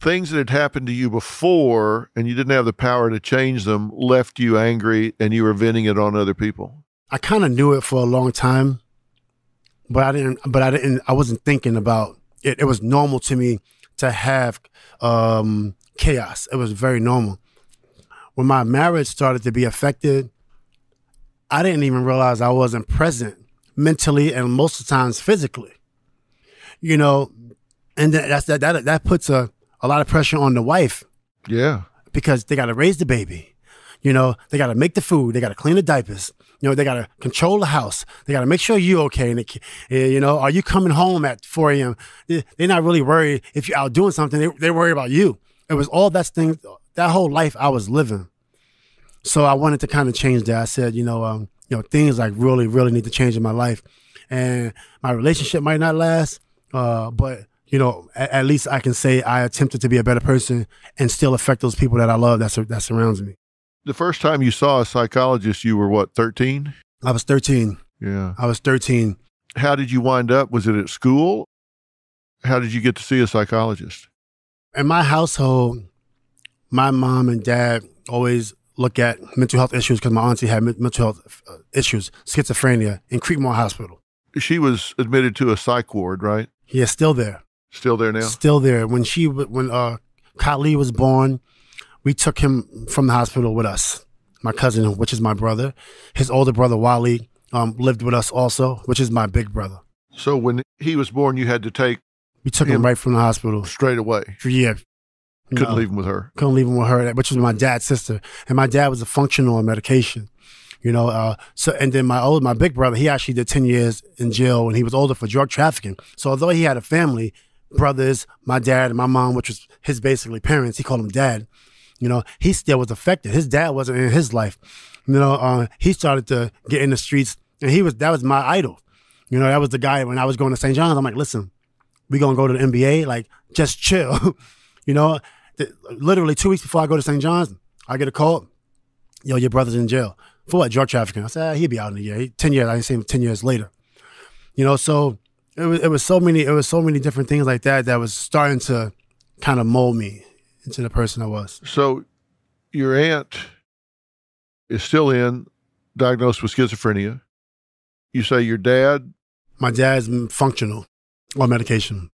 things that had happened to you before and you didn't have the power to change them left you angry and you were venting it on other people? I kind of knew it for a long time, but I wasn't thinking about it. It was normal to me to have chaos. It was very normal. When my marriage started to be affected, I didn't even realize I wasn't present mentally and most of the times physically, and that puts a lot of pressure on the wife. Yeah. Because they got to raise the baby, they got to make the food, they got to clean the diapers, they got to control the house, they got to make sure you're okay. And are you coming home at 4 a.m.? They're not really worried if you're out doing something. They worry about you. It was all that whole life I was living. So I wanted to kind of change that. I said, things like really, really need to change in my life. And my relationship might not last, but, at least I can say I attempted to be a better person and still affect those people that I love that surrounds me. The first time you saw a psychologist, you were what, 13? I was 13. Yeah. I was 13. How did you wind up? Was it at school? How did you get to see a psychologist? In my household, my mom and dad always look at mental health issues because my auntie had mental health issues, schizophrenia, in Creekmore Hospital. She was admitted to a psych ward, right? Yeah, still there. Still there now? Still there. When Kali was born, we took him from the hospital with us. My cousin, which is my brother, his older brother, Wally, lived with us also, which is my big brother. So when he was born, you had to take We took him right from the hospital. Straight away? Yeah. Couldn't leave him with her? Couldn't leave him with her, which was my dad's sister. And my dad was a functional on medication. And then my big brother, he actually did 10 years in jail when he was older for drug trafficking. So although he had a family, brothers, my dad and my mom, which was his basically parents, he called him dad, he still was affected. His dad wasn't in his life. He started to get in the streets, and that was my idol. That was the guy when I was going to St. John's. I'm like, listen, we gonna go to the NBA, like just chill. Literally 2 weeks before I go to St. John's, I get a call. Yo, your brother's in jail. For what? Drug trafficking. I said, he'll be out in a year. 10 years. I didn't see him 10 years later. So It was so many different things like that that was starting to kind of mold me into the person I was. So your aunt is still diagnosed with schizophrenia. You say your dad? My dad's functional on medication,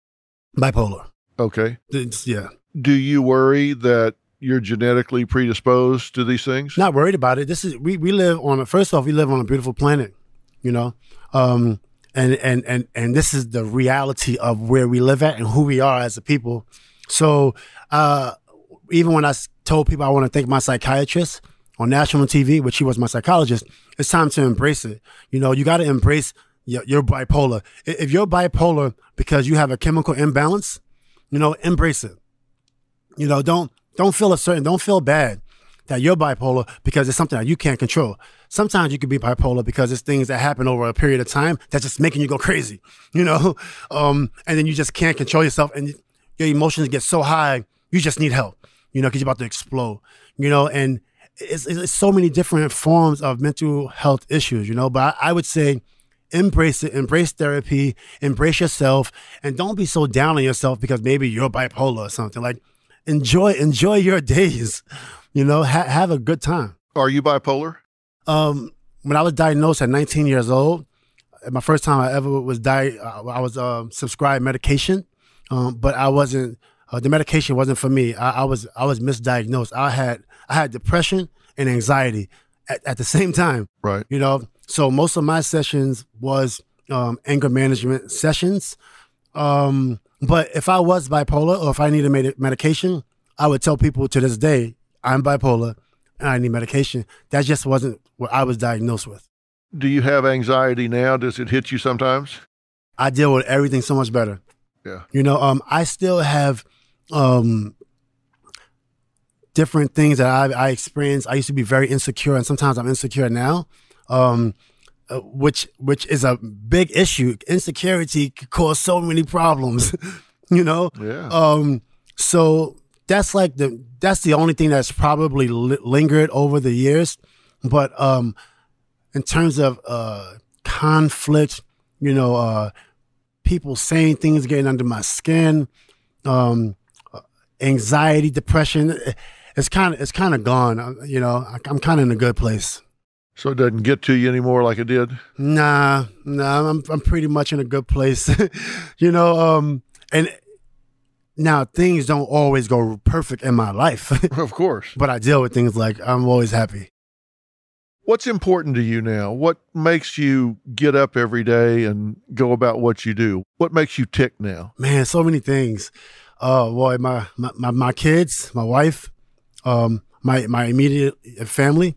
bipolar. Okay. Yeah. Do you worry that you're genetically predisposed to these things? Not worried about it. We live on first off, we live on a beautiful planet, you know? And this is the reality of where we live at and who we are as a people. So even when I told people I want to thank my psychiatrist on national TV, which she was my psychologist, it's time to embrace it. You know, you got to embrace your bipolar. If you're bipolar because you have a chemical imbalance, you know, embrace it. You know, don't feel bad that you're bipolar because it's something that you can't control. Sometimes you could be bipolar because it's things that happen over a period of time that's just making you go crazy, you know? And then you just can't control yourself and your emotions get so high, you just need help, you know, because you're about to explode, you know? And it's so many different forms of mental health issues, you know? But I would say embrace it, embrace therapy, embrace yourself, and don't be so down on yourself because maybe you're bipolar or something. Like, enjoy your days, you know, have a good time. Are you bipolar? When I was diagnosed at 19 years old, my first time I ever was I was subscribed medication, but I wasn't. The medication wasn't for me. I was misdiagnosed. I had depression and anxiety at the same time. Right. You know, so most of my sessions was anger management sessions. But if I was bipolar or if I needed medication, I would tell people to this day, I'm bipolar and I need medication. That just wasn't what I was diagnosed with. Do you have anxiety now? Does it hit you sometimes? I deal with everything so much better. Yeah. You know, I still have different things that I experienced. I used to be very insecure, and sometimes I'm insecure now, which is a big issue. Insecurity could cause so many problems, you know? Yeah. So that's the only thing that's probably lingered over the years. But in terms of conflict, you know, people saying things getting under my skin, anxiety, depression, it's kind of gone. You know, I'm kind of in a good place. So it doesn't get to you anymore like it did? Nah, I'm pretty much in a good place. You know, and now things don't always go perfect in my life. Of course. But I deal with things like I'm always happy. What's important to you now? What makes you get up every day and go about what you do? What makes you tick now? Man, so many things. Boy, my kids, my wife, my immediate family.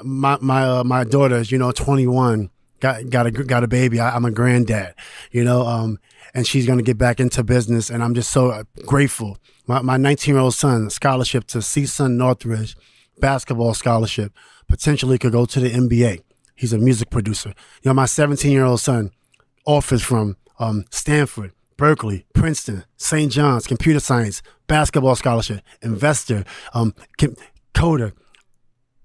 My daughter's, you know, 21, got a baby. I'm a granddad, you know, and she's going to get back into business. And I'm just so grateful. My 19-year-old son, scholarship to CSUN Northridge, basketball scholarship, potentially could go to the NBA. He's a music producer. You know, my 17-year-old son, offers from Stanford, Berkeley, Princeton, St. John's, computer science, basketball scholarship, investor, coder.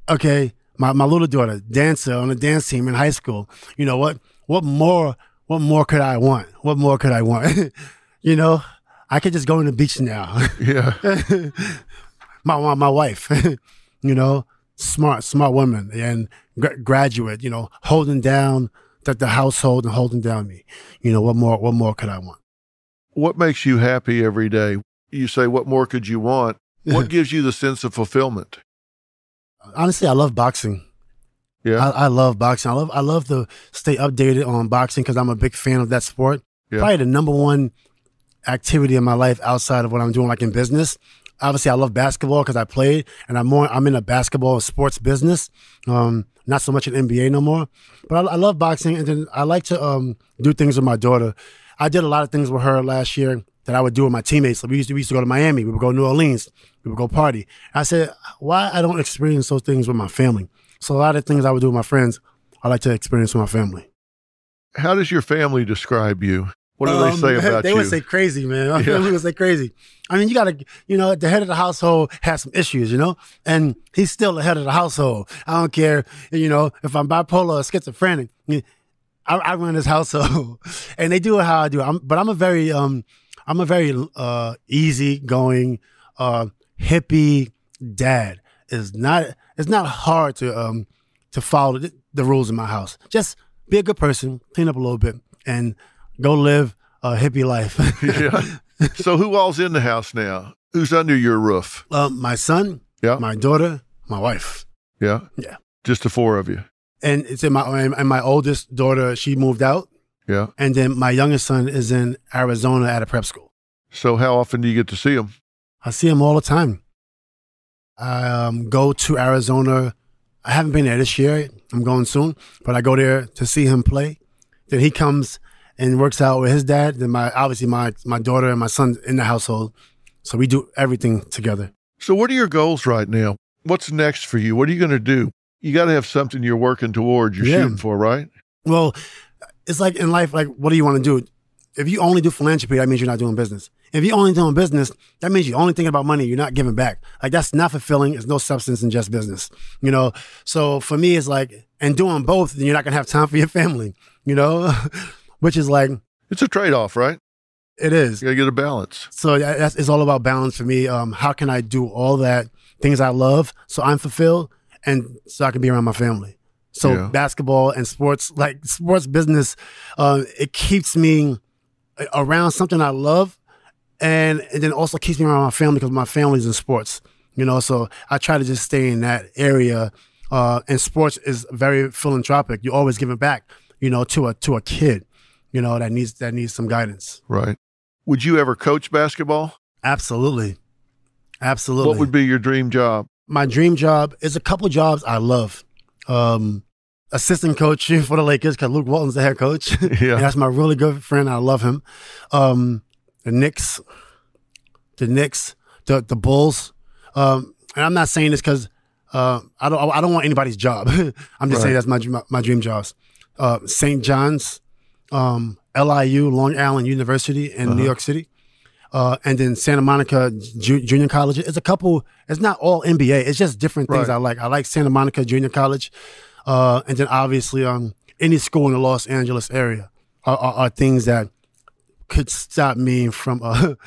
Okay. My little daughter, dancer on a dance team in high school. You know what? What more could I want? What more could I want? You know, I could just go on the beach now. Yeah. my wife, you know, smart woman and graduate, you know, holding down the household and holding down me. You know, what more could I want? What makes you happy every day? You say, what more could you want? What gives you the sense of fulfillment? Honestly, I love boxing. Yeah. I love boxing. I love to stay updated on boxing because I'm a big fan of that sport. Yeah. Probably the number one activity in my life outside of what I'm doing, like in business. Obviously, I love basketball because I played, and I'm in a basketball sports business. Not so much an NBA no more, but I love boxing, and then I like to do things with my daughter. I did a lot of things with her last year that I would do with my teammates. So we used to go to Miami. We would go to New Orleans. We would go party. I said, why I don't experience those things with my family? So a lot of things I would do with my friends, I like to experience with my family. How does your family describe you? What do they say about you? They would say crazy, man. My family would say crazy. I mean, you got to, you know, the head of the household has some issues, you know, and he's still the head of the household. I don't care, you know, if I'm bipolar or schizophrenic. I run this household, and they do it how I do it. But I'm a very easygoing, hippie dad. It's not hard to follow the rules in my house. Just be a good person, clean up a little bit, and go live a hippie life. Yeah. So who all's in the house now? Who's under your roof? My son, yeah, my daughter, my wife. Yeah. Yeah. Just the four of you. And it's in my oldest daughter, she moved out. Yeah. And then my youngest son is in Arizona at a prep school. So how often do you get to see him? I see him all the time. I go to Arizona. I haven't been there this year. I'm going soon, but I go there to see him play. Then he comes and works out with his dad. Then my daughter and my son in the household. So we do everything together. So what are your goals right now? What's next for you? What are you going to do? You got to have something you're working towards, you're shooting for, right? Well, it's like in life, like, what do you want to do? If you only do philanthropy, that means you're not doing business. If you're only doing business, that means you're only thinking about money. You're not giving back. Like, that's not fulfilling. There's no substance in just business, you know? So for me, it's like, and doing both, then you're not going to have time for your family, you know? Which is like... It's a trade-off, right? It is. You got to get a balance. So it's all about balance for me. How can I do all that, things I love, so I'm fulfilled, and so I can be around my family? So basketball and sports, like sports business, it keeps me around something I love, and then also keeps me around my family because my family's in sports, you know. So I try to just stay in that area. And sports is very philanthropic. You're always giving back, you know, to a kid, you know, that needs some guidance. Right. Would you ever coach basketball? Absolutely. Absolutely. What would be your dream job? My dream job is a couple jobs I love. Assistant coach for the Lakers because Luke Walton's the head coach. Yeah. And that's my really good friend. I love him. The Knicks, the Bulls. And I'm not saying this because I don't want anybody's job. I'm just saying that's my dream jobs. St. John's, LIU, Long Island University in New York City. And then Santa Monica Junior College. It's a couple, it's not all NBA. It's just different things I like. I like Santa Monica Junior College. And then obviously any school in the Los Angeles area are things that could stop me from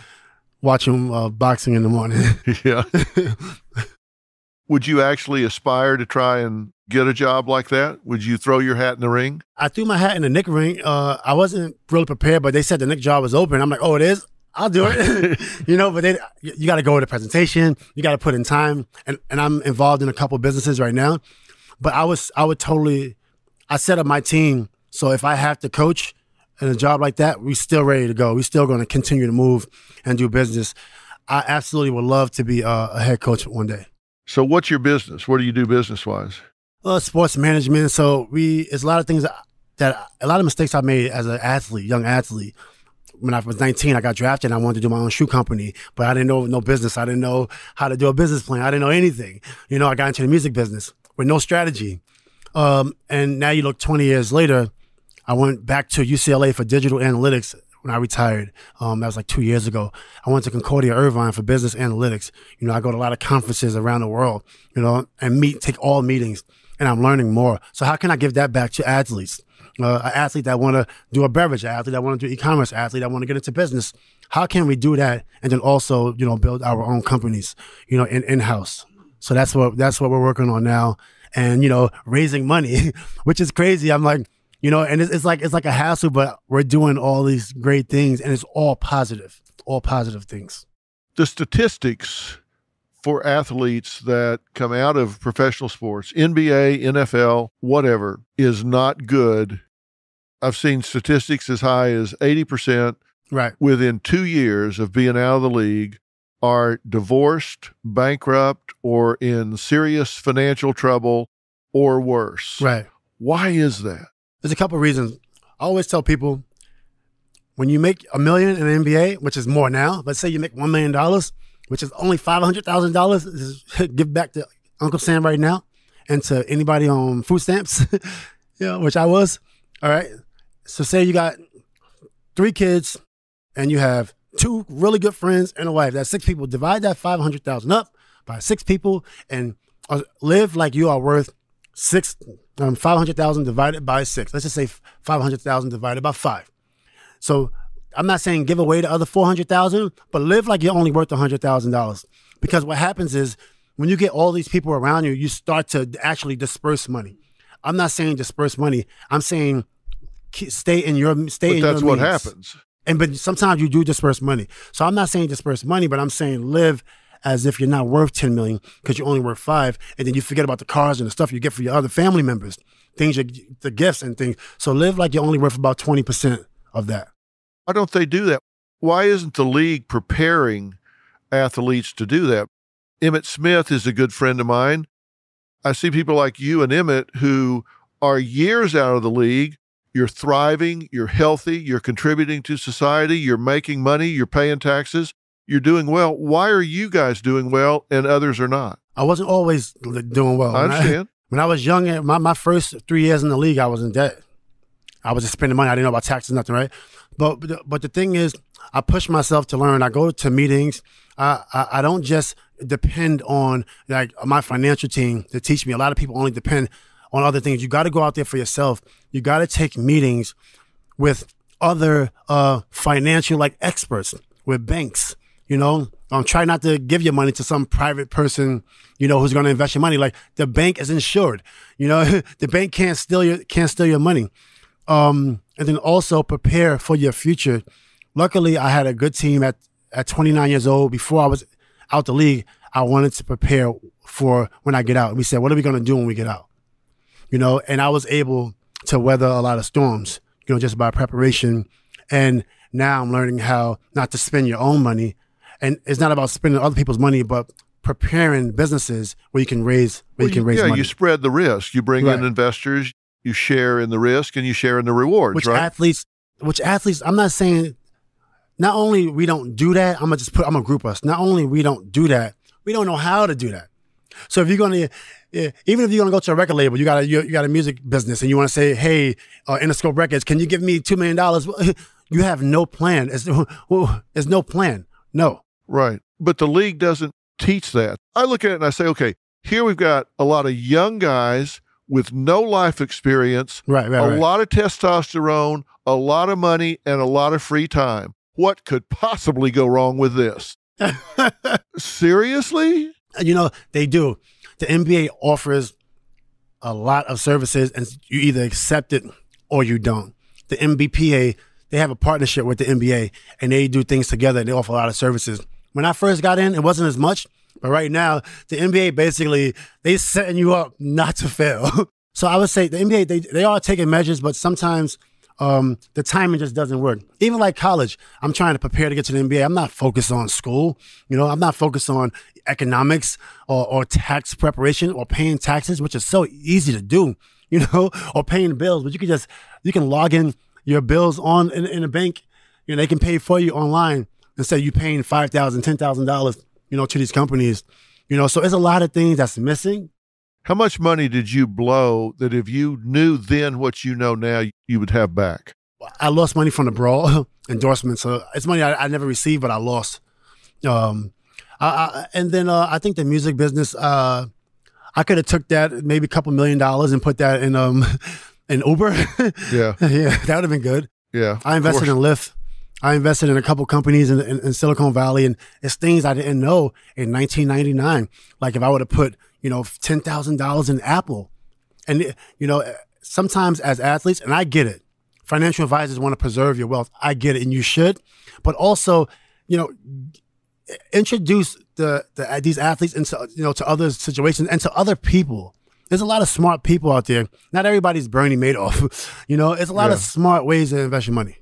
watching boxing in the morning. Yeah. Would you actually aspire to try and get a job like that? Would you throw your hat in the ring? I threw my hat in the Knick ring. I wasn't really prepared, but they said the Knick job was open. I'm like, oh, it is? I'll do it. You know, but then you got to go to the presentation. You got to put in time. And I'm involved in a couple businesses right now. But I set up my team. So if I have to coach in a job like that, we still ready to go. We still going to continue to move and do business. I absolutely would love to be a head coach one day. So what's your business? What do you do business-wise? Sports management. So it's a lot of things that a lot of mistakes I made as an athlete, young athlete. When I was 19, I got drafted and I wanted to do my own shoe company, but I didn't know no business. I didn't know how to do a business plan. I didn't know anything. You know, I got into the music business with no strategy. And now you look 20 years later, I went back to UCLA for digital analytics when I retired. That was like 2 years ago. I went to Concordia Irvine for business analytics. You know, I go to a lot of conferences around the world, you know, and take all meetings, and I'm learning more. So how can I give that back to athletes? An athlete that want to do a beverage, an athlete that want to do e-commerce, an athlete that want to get into business. How can we do that and then also, you know, build our own companies, you know, in-house? So that's what we're working on now. And, you know, raising money, which is crazy. I'm like, you know, and it's like a hassle, but we're doing all these great things and it's all positive things. The statistics for athletes that come out of professional sports, NBA, NFL, whatever, is not good. I've seen statistics as high as 80% within 2 years of being out of the league are divorced, bankrupt, or in serious financial trouble or worse. Right. Why is that? There's a couple of reasons. I always tell people, when you make $1 million in the NBA, which is more now, let's say you make $1 million, which is only $500,000, give back to Uncle Sam right now and to anybody on food stamps, you know, which I was. All right. So say you got 3 kids and you have 2 really good friends and a wife. That's 6 people. Divide that 500,000 up by 6 people and live like you are worth $6 500,000 divided by 6. Let's just say 500,000 divided by 5. So I'm not saying give away the other 400,000, but live like you're only worth $100,000. Because what happens is when you get all these people around you, you start to actually disperse money. I'm not saying disperse money. I'm saying stay in your means. But that's what happens. But sometimes you do disperse money. So I'm not saying disperse money, but I'm saying live as if you're not worth 10 million because you're only worth 5, and then you forget about the cars and the stuff you get for your other family members, the gifts and things. So live like you're only worth about 20% of that. Why don't they do that? Why isn't the league preparing athletes to do that? Emmett Smith is a good friend of mine. I see people like you and Emmett who are years out of the league. You're thriving, you're healthy, you're contributing to society, you're making money, you're paying taxes, you're doing well. Why are you guys doing well and others are not? I wasn't always doing well. I understand. When I was young, my first 3 years in the league, I was in debt. I was just spending money. I didn't know about taxes, nothing, right? But the thing is, I push myself to learn. I go to meetings. I don't just depend on like my financial team to teach me. A lot of people only depend on other things. You got to go out there for yourself. You got to take meetings with other financial like experts, with banks. Try not to give your money to some private person, who's going to invest your money. Like the bank is insured. The bank can't steal your money. And then also prepare for your future. Luckily, I had a good team at 29 years old. Before I was out the league, I wanted to prepare for when I get out. We said, what are we going to do when we get out? And I was able to weather a lot of storms, just by preparation. And now I'm learning how not to spend your own money. And it's not about spending other people's money, but preparing businesses where you can raise money. You spread the risk. You bring in investors, you share in the risk, and you share in the rewards, which right? Athletes, I'm not saying, not only we don't do that, I'm gonna group us. Not only we don't do that, we don't know how to do that. So if you're gonna, even if you're gonna go to a record label, you got a music business, and you want to say, hey, Interscope Records, can you give me $2 million? You have no plan. There's no plan. No. Right. But the league doesn't teach that. I look at it and I say, okay, here we've got a lot of young guys with no life experience, a lot of testosterone, a lot of money, and a lot of free time. What could possibly go wrong with this? Seriously? They do. The NBA offers a lot of services, and you either accept it or you don't. The NBPA, they have a partnership with the NBA, and they do things together, and they offer a lot of services. When I first got in, it wasn't as much, but right now, the NBA basically, they setting you up not to fail. So I would say the NBA, they are taking measures, but sometimes the timing just doesn't work. Even like college, I'm trying to prepare to get to the NBA. I'm not focused on school. I'm not focused on economics or tax preparation or paying taxes, which is so easy to do, or paying bills. But you can log in your bills in a bank. They can pay for you online instead of you paying $5,000, $10,000, to these companies. So there's a lot of things that's missing. How much money did you blow that if you knew then what you know now, you would have back? I lost money from the Brawl endorsement. So it's money I never received, but I lost. And then I think the music business, I could have took that maybe a couple $1 million and put that in Uber. Yeah. Yeah, that would have been good. Yeah. I invested in Lyft. I invested in a couple companies in Silicon Valley, and it's things I didn't know in 1999. Like if I would have put, $10,000 in Apple. And, sometimes as athletes, and I get it, financial advisors want to preserve your wealth. I get it, and you should. But also, introduce these athletes into, to other situations and to other people. There's a lot of smart people out there. Not everybody's Bernie Madoff. It's a lot of smart ways to invest your money.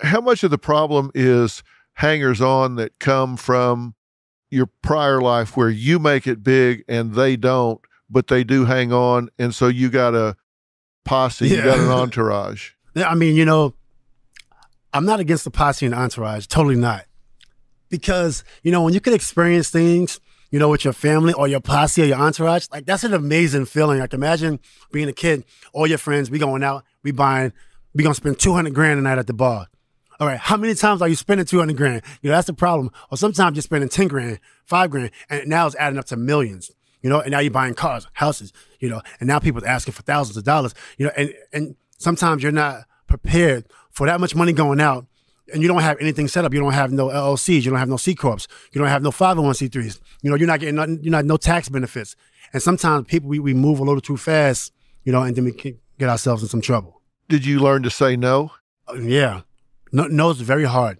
How much of the problem is hangers-on that come from your prior life where you make it big and they don't, but they do hang on, and so you got a posse, you got an entourage? I mean, I'm not against the posse and entourage, totally not. Because, when you can experience things, with your family or your posse or your entourage, like that's an amazing feeling. Like imagine being a kid, all your friends, we going out, we gonna spend $200,000 a night at the bar. All right, how many times are you spending $200,000? That's the problem. Or sometimes you're spending $10,000, $5,000, and now it's adding up to millions. and now you're buying cars, houses, and now people are asking for thousands of dollars, and sometimes you're not prepared for that much money going out, and you don't have anything set up. You don't have no LLCs, you don't have no C Corps, you don't have no 501c3s. You're not getting nothing, no tax benefits. And sometimes people, we move a little too fast, and then we can get ourselves in some trouble. Did you learn to say no? Yeah. No, it's very hard.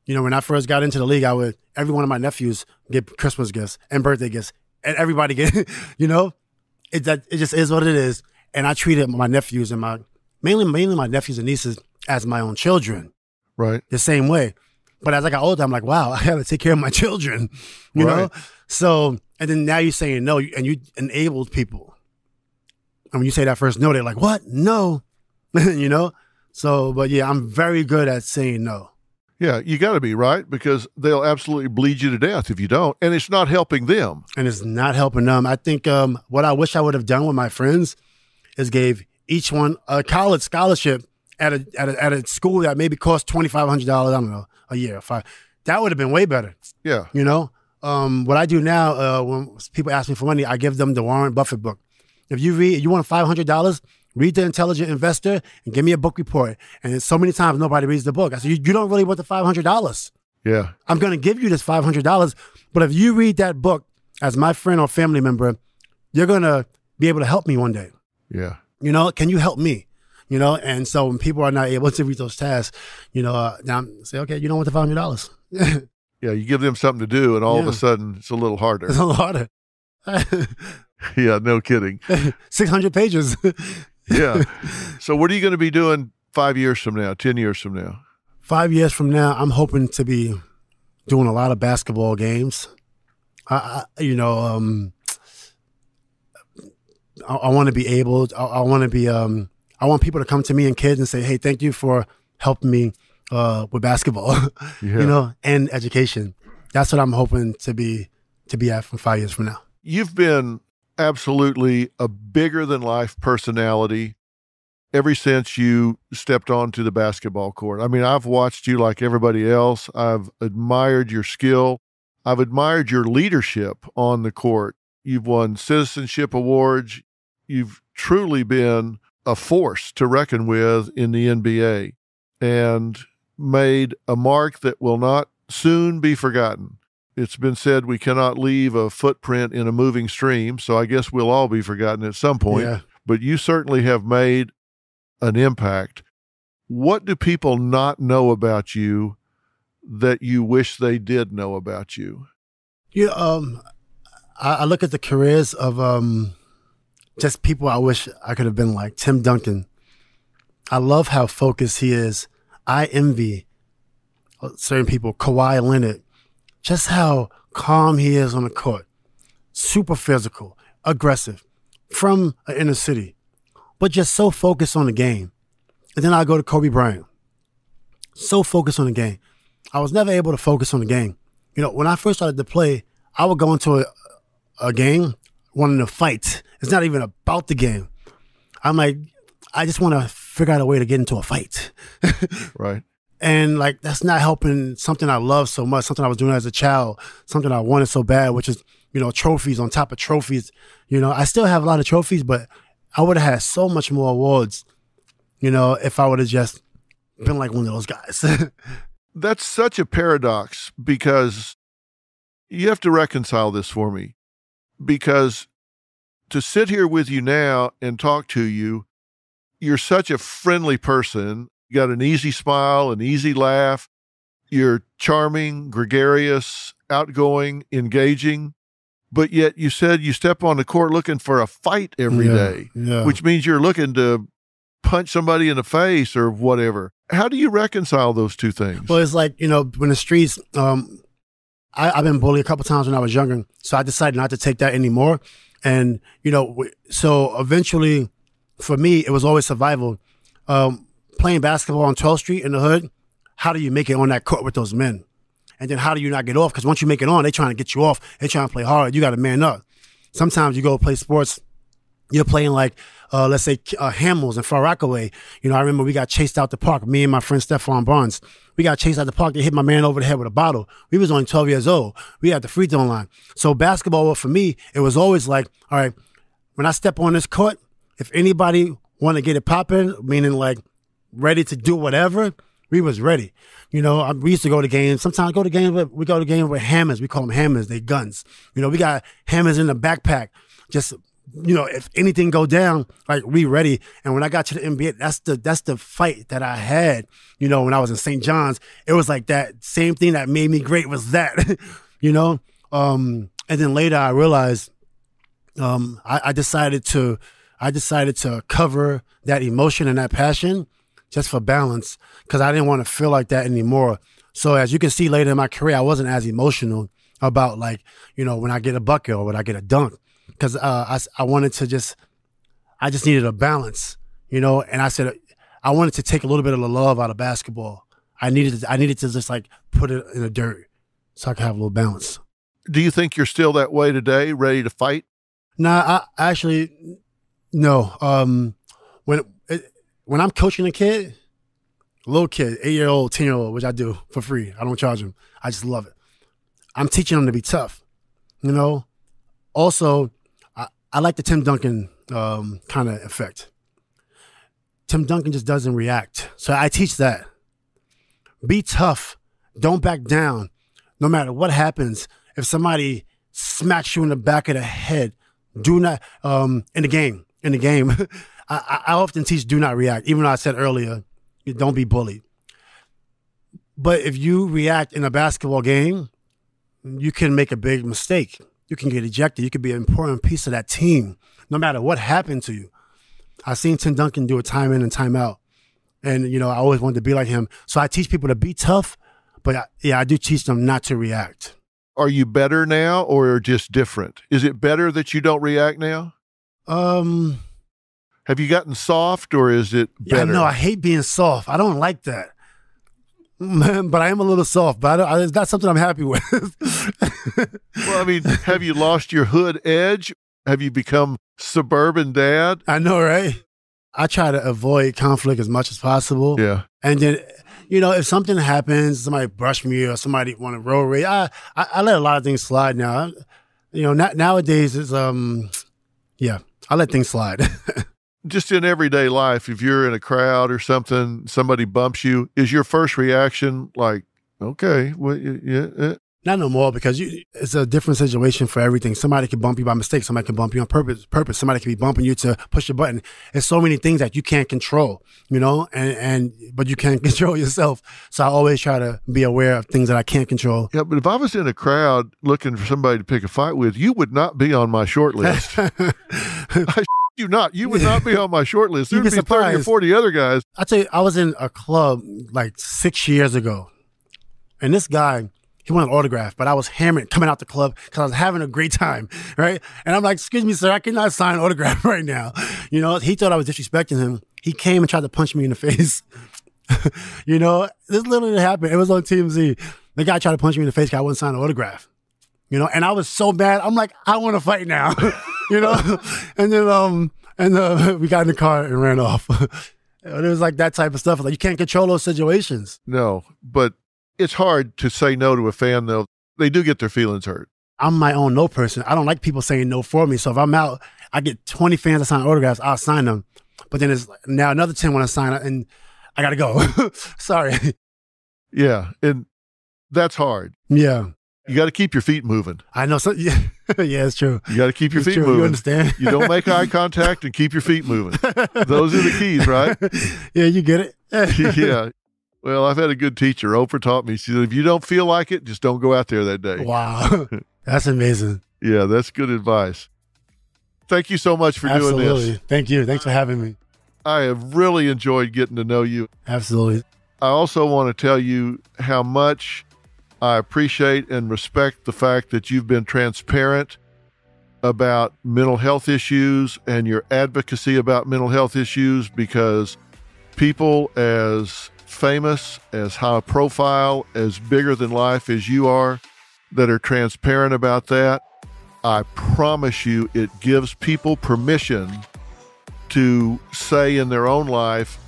When I first got into the league, every one of my nephews get Christmas gifts and birthday gifts, and everybody get, it just is what it is. And I treated my nephews and mainly my nephews and nieces as my own children. Right. The same way. But as I got older, I'm like, wow, I got to take care of my children, you know? So, and then now you're saying no, and you enabled people. And when you say that first no, they're like, what? No, So, but yeah, I'm very good at saying no. Yeah, you got to be, right? Because they'll absolutely bleed you to death if you don't. And it's not helping them. And it's not helping them. I think what I wish I would have done with my friends is gave each one a college scholarship at a school that maybe cost $2,500, I don't know, a year. That would have been way better. Yeah. What I do now, when people ask me for money, I give them the Warren Buffett book. If you want $500, read The Intelligent Investor and give me a book report. And so many times nobody reads the book. I said, you don't really want the $500. Yeah. I'm going to give you this $500, but if you read that book as my friend or family member, you're going to be able to help me one day. Yeah. Can you help me? And so when people are not able to read those tasks, now I'm say, okay, you don't want the $500. Yeah, you give them something to do, and all of a sudden it's a little harder. It's a little harder. Yeah, no kidding. 600 pages. Yeah. So what are you going to be doing 5 years from now, 10 years from now? 5 years from now, I'm hoping to be doing a lot of basketball games. I want to be able, I want to be, I want people to come to me and kids and say, hey, thank you for helping me with basketball, and education. That's what I'm hoping to be at from 5 years from now. You've been absolutely a bigger than life personality ever since you stepped onto the basketball court. I mean, I've watched you like everybody else. I've admired your skill. I've admired your leadership on the court. You've won citizenship awards. You've truly been a force to reckon with in the NBA and made a mark that will not soon be forgotten. It's been said we cannot leave a footprint in a moving stream, so I guess we'll all be forgotten at some point. Yeah. But you certainly have made an impact. What do people not know about you that you wish they did know about you? I look at the careers of just people I wish I could have been like. Tim Duncan. I love how focused he is. I envy certain people. Kawhi Leonard. Just how calm he is on the court. Super physical, aggressive, from an inner city, but just so focused on the game. And then I go to Kobe Bryant. So focused on the game. I was never able to focus on the game. When I first started to play, I would go into a game wanting to fight. It's not even about the game. I'm like, I just want to figure out a way to get into a fight. Right. And that's not helping something I love so much, something I was doing as a child, something I wanted so bad, which is, trophies on top of trophies. I still have a lot of trophies, but I would have had so much more awards, if I would have just been like one of those guys. That's such a paradox because you have to reconcile this for me. Because to sit here with you now and talk to you, you're such a friendly person. You got an easy smile, an easy laugh. You're charming, gregarious, outgoing, engaging. But yet you said you step on the court looking for a fight every day, which means you're looking to punch somebody in the face or whatever. How do you reconcile those two things? Well, it's like, when the streets, I've been bullied a couple times when I was younger, so I decided not to take that anymore. And, so eventually for me, it was always survival. Playing basketball on 12th Street in the hood, how do you make it on that court with those men? And then how do you not get off? Because once you make it on, they're trying to get you off. They're trying to play hard. You got to man up. Sometimes you go play sports You're playing like, let's say, Hamels and Far Rockaway. You know, I remember we got chased out the park. Me and my friend Stephon Barnes. We got chased out the park. They hit my man over the head with a bottle. We was only 12 years old. We had the free throw line. So basketball, for me, it was always like, all right, when I step on this court, if anybody want to get it popping, meaning like ready to do whatever, we was ready. You know, we used to go to games. Sometimes we go to games with hammers. We call them hammers. They guns. You know, we got hammers in the backpack. Just, you know, if anything go down, like we ready. And when I got to the NBA, that's the fight that I had. You know, when I was in St. John's, it was like that same thing that made me great was that, you know. And then later I realized I decided to cover that emotion and that passion just for balance, because I didn't want to feel like that anymore. So as you can see later in my career, I wasn't as emotional about, like, you know, when I get a bucket or when I get a dunk, because I wanted to I just needed a balance, you know. And I said I wanted to take a little bit of the love out of basketball. I needed to just like put it in the dirt so I could have a little balance. Do you think you're still that way today, ready to fight? Nah, I actually no. When I'm coaching a kid, a little kid, 8-year-old, 10-year-old, which I do for free, I don't charge them. I just love it. I'm teaching them to be tough, you know. Also, I like the Tim Duncan kind of effect. Tim Duncan just doesn't react. So I teach that. Be tough. Don't back down. No matter what happens, if somebody smacks you in the back of the head, do not, in the game, I often teach do not react, even though I said earlier, don't be bullied. But if you react in a basketball game, you can make a big mistake. You can get ejected. You could be an important piece of that team, no matter what happened to you. I've seen Tim Duncan do it time in and time out. And, you know, I always wanted to be like him. So I teach people to be tough, but I do teach them not to react. Are you better now or just different? Is it better that you don't react now? Have you gotten soft or is it better? Yeah, no, I hate being soft. I don't like that. But I am a little soft, but it's not something I'm happy with. Well, I mean, have you lost your hood edge? Have you become suburban dad? I know, right? I try to avoid conflict as much as possible. Yeah. And then, you know, if something happens, somebody brush me or somebody want to road rage, I let a lot of things slide now. You know, nowadays it's, I let things slide. Just in everyday life, if you're in a crowd or something, somebody bumps you, is your first reaction like, okay, well, yeah? Not no more, because it's a different situation for everything. Somebody can bump you by mistake. Somebody can bump you on purpose. Somebody can be bumping you to push a button. There's so many things that you can't control, you know, but you can't control yourself. So I always try to be aware of things that I can't control. Yeah, but if I was in a crowd looking for somebody to pick a fight with, you would not be on my short list. You would not be on my short list. There'd be 30 or 40 other guys. I tell you, I was in a club like 6 years ago, and this guy, he wanted an autograph, but I was hammered coming out the club because I was having a great time, right? And I'm like, excuse me, sir, I cannot sign an autograph right now. You know, he thought I was disrespecting him. He came and tried to punch me in the face. You know, this literally happened. It was on TMZ. The guy tried to punch me in the face because I wouldn't sign an autograph. You know, and I was so mad. I'm like, I want to fight now. You know, and then we got in the car and ran off. It was like that type of stuff. Like, you can't control those situations. No, but it's hard to say no to a fan, though. They do get their feelings hurt. I'm my own no person. I don't like people saying no for me. So if I'm out, I get 20 fans that sign autographs, I'll sign them. But then it's now another 10 want to sign it, and I got to go. Sorry. Yeah, and that's hard. Yeah. You got to keep your feet moving. I know. Yeah, it's true. You got to keep your feet true. moving. You understand? You don't make eye contact and keep your feet moving. Those are the keys, right? Yeah, you get it. Yeah. Well, I've had a good teacher. Oprah taught me. She said, if you don't feel like it, just don't go out there that day. Wow. That's amazing. Yeah, that's good advice. Thank you so much for doing this. Thank you. Thanks for having me. I have really enjoyed getting to know you. Absolutely. I also want to tell you how much I appreciate and respect the fact that you've been transparent about mental health issues and your advocacy about mental health issues, because people as famous, as high profile, as bigger than life as you are, that are transparent about that, I promise you it gives people permission to say in their own life,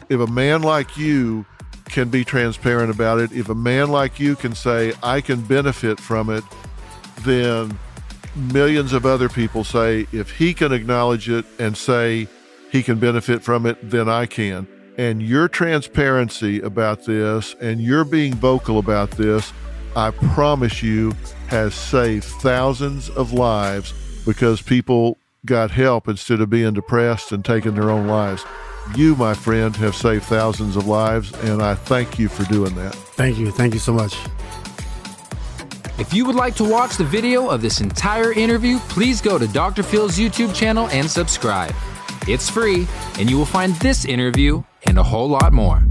if a man like you can be transparent about it, if a man like you can say, I can benefit from it, then millions of other people say, if he can acknowledge it and say he can benefit from it, then I can. And your transparency about this and your being vocal about this, I promise you, has saved thousands of lives because people got help instead of being depressed and taking their own lives. You, my friend, have saved thousands of lives, and I thank you for doing that. Thank you. Thank you so much. If you would like to watch the video of this entire interview, please go to Dr. Phil's YouTube channel and subscribe. It's free, and you will find this interview and a whole lot more.